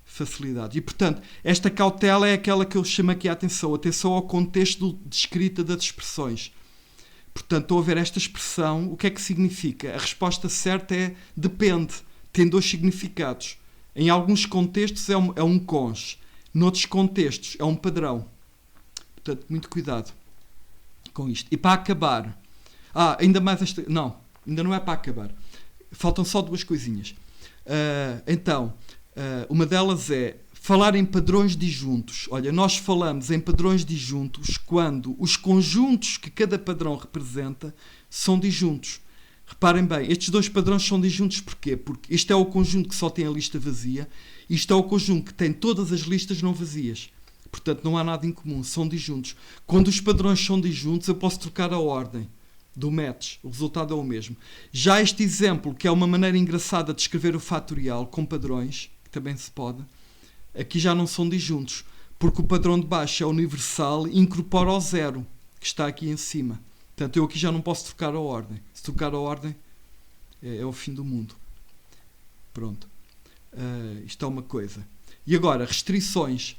facilidade. E, portanto, esta cautela é aquela que eu chamo aqui a atenção ao contexto de escrita das expressões. Portanto, estou a ver esta expressão, o que é que significa? A resposta certa é depende, tem dois significados. Em alguns contextos é um cons, noutros contextos é um padrão. Portanto, muito cuidado com isto. E para acabar, ainda mais esta... Não, ainda não é para acabar. Faltam só duas coisinhas. Uma delas é falar em padrões disjuntos. Olha, nós falamos em padrões disjuntos quando os conjuntos que cada padrão representa são disjuntos. Reparem bem, estes dois padrões são disjuntos porquê? Porque isto é o conjunto que só tem a lista vazia, isto é o conjunto que tem todas as listas não vazias. Portanto, não há nada em comum, são disjuntos. Quando os padrões são disjuntos, eu posso trocar a ordem do match, o resultado é o mesmo. Já este exemplo, que é uma maneira engraçada de escrever o fatorial com padrões, que também se pode, aqui já não são disjuntos, porque o padrão de baixo é universal e incorpora o zero, que está aqui em cima. Portanto, eu aqui já não posso trocar a ordem. Se trocar a ordem, é o fim do mundo. Pronto. Isto é uma coisa. E agora, restrições.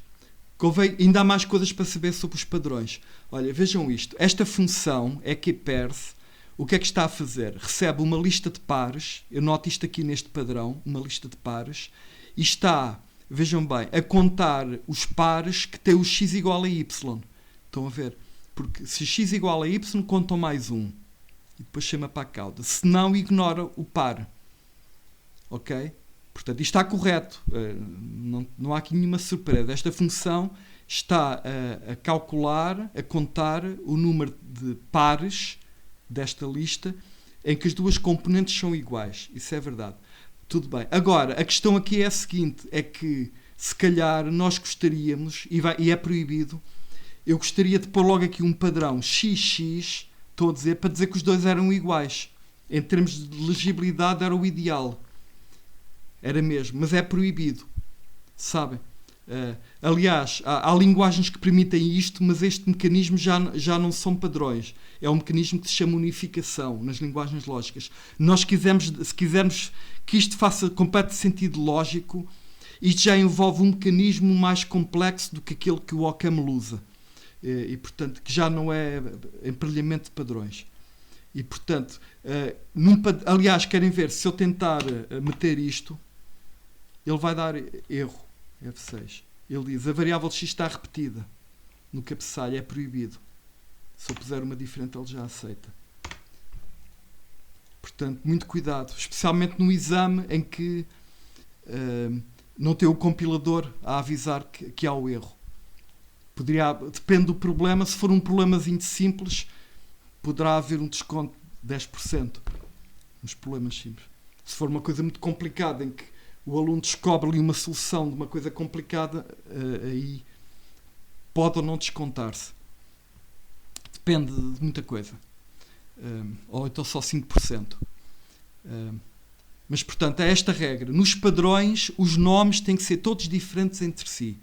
Ainda há mais coisas para saber sobre os padrões. Olha, vejam isto. Esta função, equiparse, o que é que está a fazer? Recebe uma lista de pares, eu noto isto aqui neste padrão, uma lista de pares, e está, vejam bem, a contar os pares que têm o x igual a y. Estão a ver? Porque se x igual a y, contam mais um. E depois chama para a cauda. Se não, ignora o par. Ok? Portanto, isto está correto. Não há aqui nenhuma surpresa. Esta função está a calcular, a contar o número de pares desta lista em que as duas componentes são iguais. Isso é verdade. Tudo bem. Agora, a questão aqui é a seguinte, é que se calhar nós gostaríamos, e é proibido, eu gostaria de pôr logo aqui um padrão XX, estou a dizer, para dizer que os dois eram iguais. Em termos de legibilidade era o ideal. Era mesmo, mas é proibido. Sabem? Aliás, há linguagens que permitem isto, mas este mecanismo já não são padrões. É um mecanismo que se chama unificação nas linguagens lógicas. Se quisermos que isto faça completo sentido lógico, isto já envolve um mecanismo mais complexo do que aquele que o OCaml usa. E, portanto, que já não é emparelhamento de padrões. E, portanto, aliás, querem ver, se eu tentar meter isto, ele vai dar erro, F6. Ele diz, a variável x está repetida. No cabeçalho é proibido. Se eu puser uma diferente, ele já aceita. Portanto, muito cuidado, especialmente no exame em que não tem o compilador a avisar que há o erro. Depende do problema. Se for um problemazinho simples, poderá haver um desconto de 10% nos problemas simples. Se for uma coisa muito complicada, em que o aluno descobre ali uma solução de uma coisa complicada, aí pode ou não descontar-se. Depende de muita coisa. Ou então só 5%. Mas, portanto, é esta regra. Nos padrões, os nomes têm que ser todos diferentes entre si.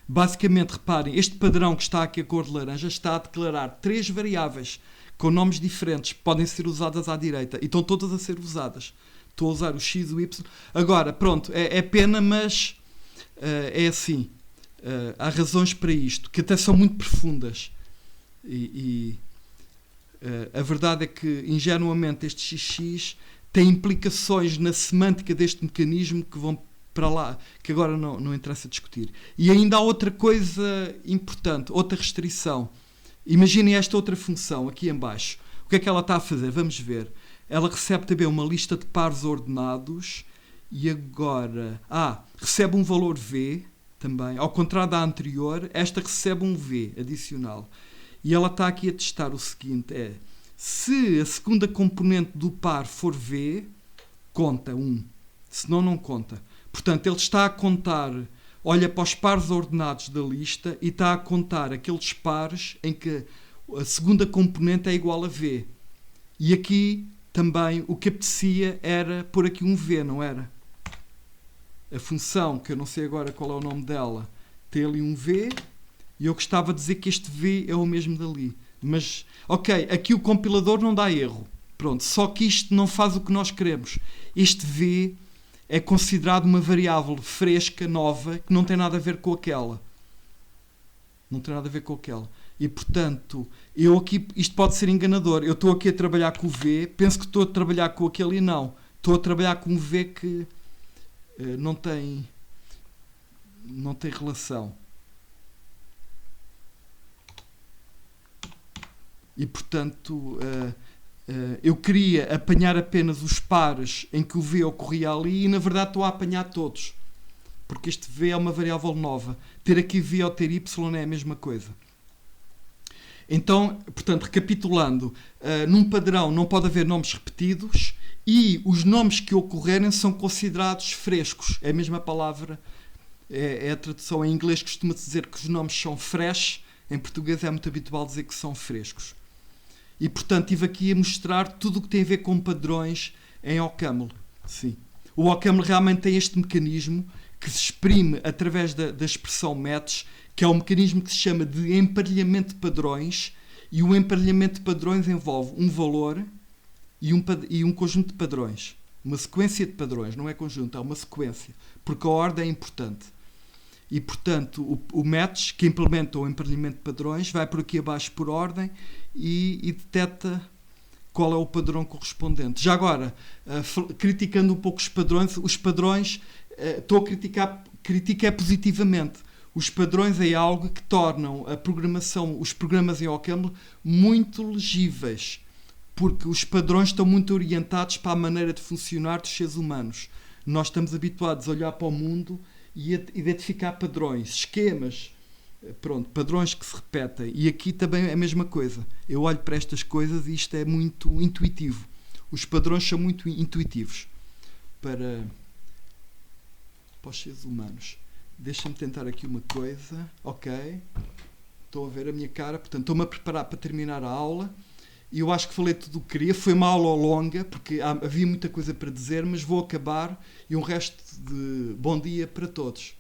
Basicamente, reparem, este padrão que está aqui a cor de laranja está a declarar 3 variáveis com nomes diferentes, que podem ser usadas à direita, e estão todas a ser usadas. Estou a usar o X e o Y. Agora, pronto, é pena, mas é assim. Há razões para isto, que até são muito profundas. A verdade é que, ingenuamente, este XX tem implicações na semântica deste mecanismo que vão para lá, que agora não interessa discutir. E ainda há outra coisa importante, outra restrição. Imaginem esta outra função aqui em baixo. O que é que ela está a fazer? Vamos ver. Ela recebe também uma lista de pares ordenados e agora recebe um valor V também. Ao contrário da anterior, esta recebe um V adicional. E ela está aqui a testar o seguinte, se a segunda componente do par for V, conta 1. Senão não conta. Portanto, ele está a contar, olha para os pares ordenados da lista e está a contar aqueles pares em que a segunda componente é igual a V. E aqui também o que apetecia era pôr aqui um V, não era? A função, que eu não sei agora qual é o nome dela, tem ali um V e eu gostava de dizer que este V é o mesmo dali. Mas, ok, aqui o compilador não dá erro. Pronto, só que isto não faz o que nós queremos. Este V é considerado uma variável fresca, nova, que não tem nada a ver com aquela. Não tem nada a ver com aquela. E, portanto, isto pode ser enganador. Eu estou aqui a trabalhar com o V, penso que estou a trabalhar com aquele e não. Estou a trabalhar com um V que não tem relação. E, portanto, eu queria apanhar apenas os pares em que o V ocorria ali e, na verdade, estou a apanhar todos. Porque este V é uma variável nova. Ter aqui V ou ter Y é a mesma coisa. Então, portanto, recapitulando, num padrão não pode haver nomes repetidos e os nomes que ocorrerem são considerados frescos. É a mesma palavra, é a tradução em inglês, costuma-se dizer que os nomes são fresh, em português é muito habitual dizer que são frescos. E, portanto, estive aqui a mostrar tudo o que tem a ver com padrões em OCaml. Sim. O OCaml realmente tem este mecanismo que se exprime através da expressão match, que é um mecanismo que se chama de emparelhamento de padrões, e o emparelhamento de padrões envolve um valor e um conjunto de padrões. Uma sequência de padrões, não é conjunto, é uma sequência, porque a ordem é importante. E, portanto, o match, que implementa o emparelhamento de padrões, vai por aqui abaixo por ordem e detecta qual é o padrão correspondente. Já agora, criticando um pouco os padrões, estou a criticar positivamente. Os padrões é algo que tornam a programação, os programas em OCaml, muito legíveis, porque os padrões estão muito orientados para a maneira de funcionar dos seres humanos. Nós estamos habituados a olhar para o mundo e a identificar padrões, esquemas, padrões que se repetem. E aqui também é a mesma coisa. Eu olho para estas coisas e isto é muito intuitivo. Os padrões são muito intuitivos para os seres humanos. Deixa-me tentar aqui uma coisa. Ok. Estou a ver a minha cara. Portanto, estou-me a preparar para terminar a aula. E eu acho que falei tudo o que queria. Foi uma aula longa, porque havia muita coisa para dizer, mas vou acabar. E um resto de bom dia para todos.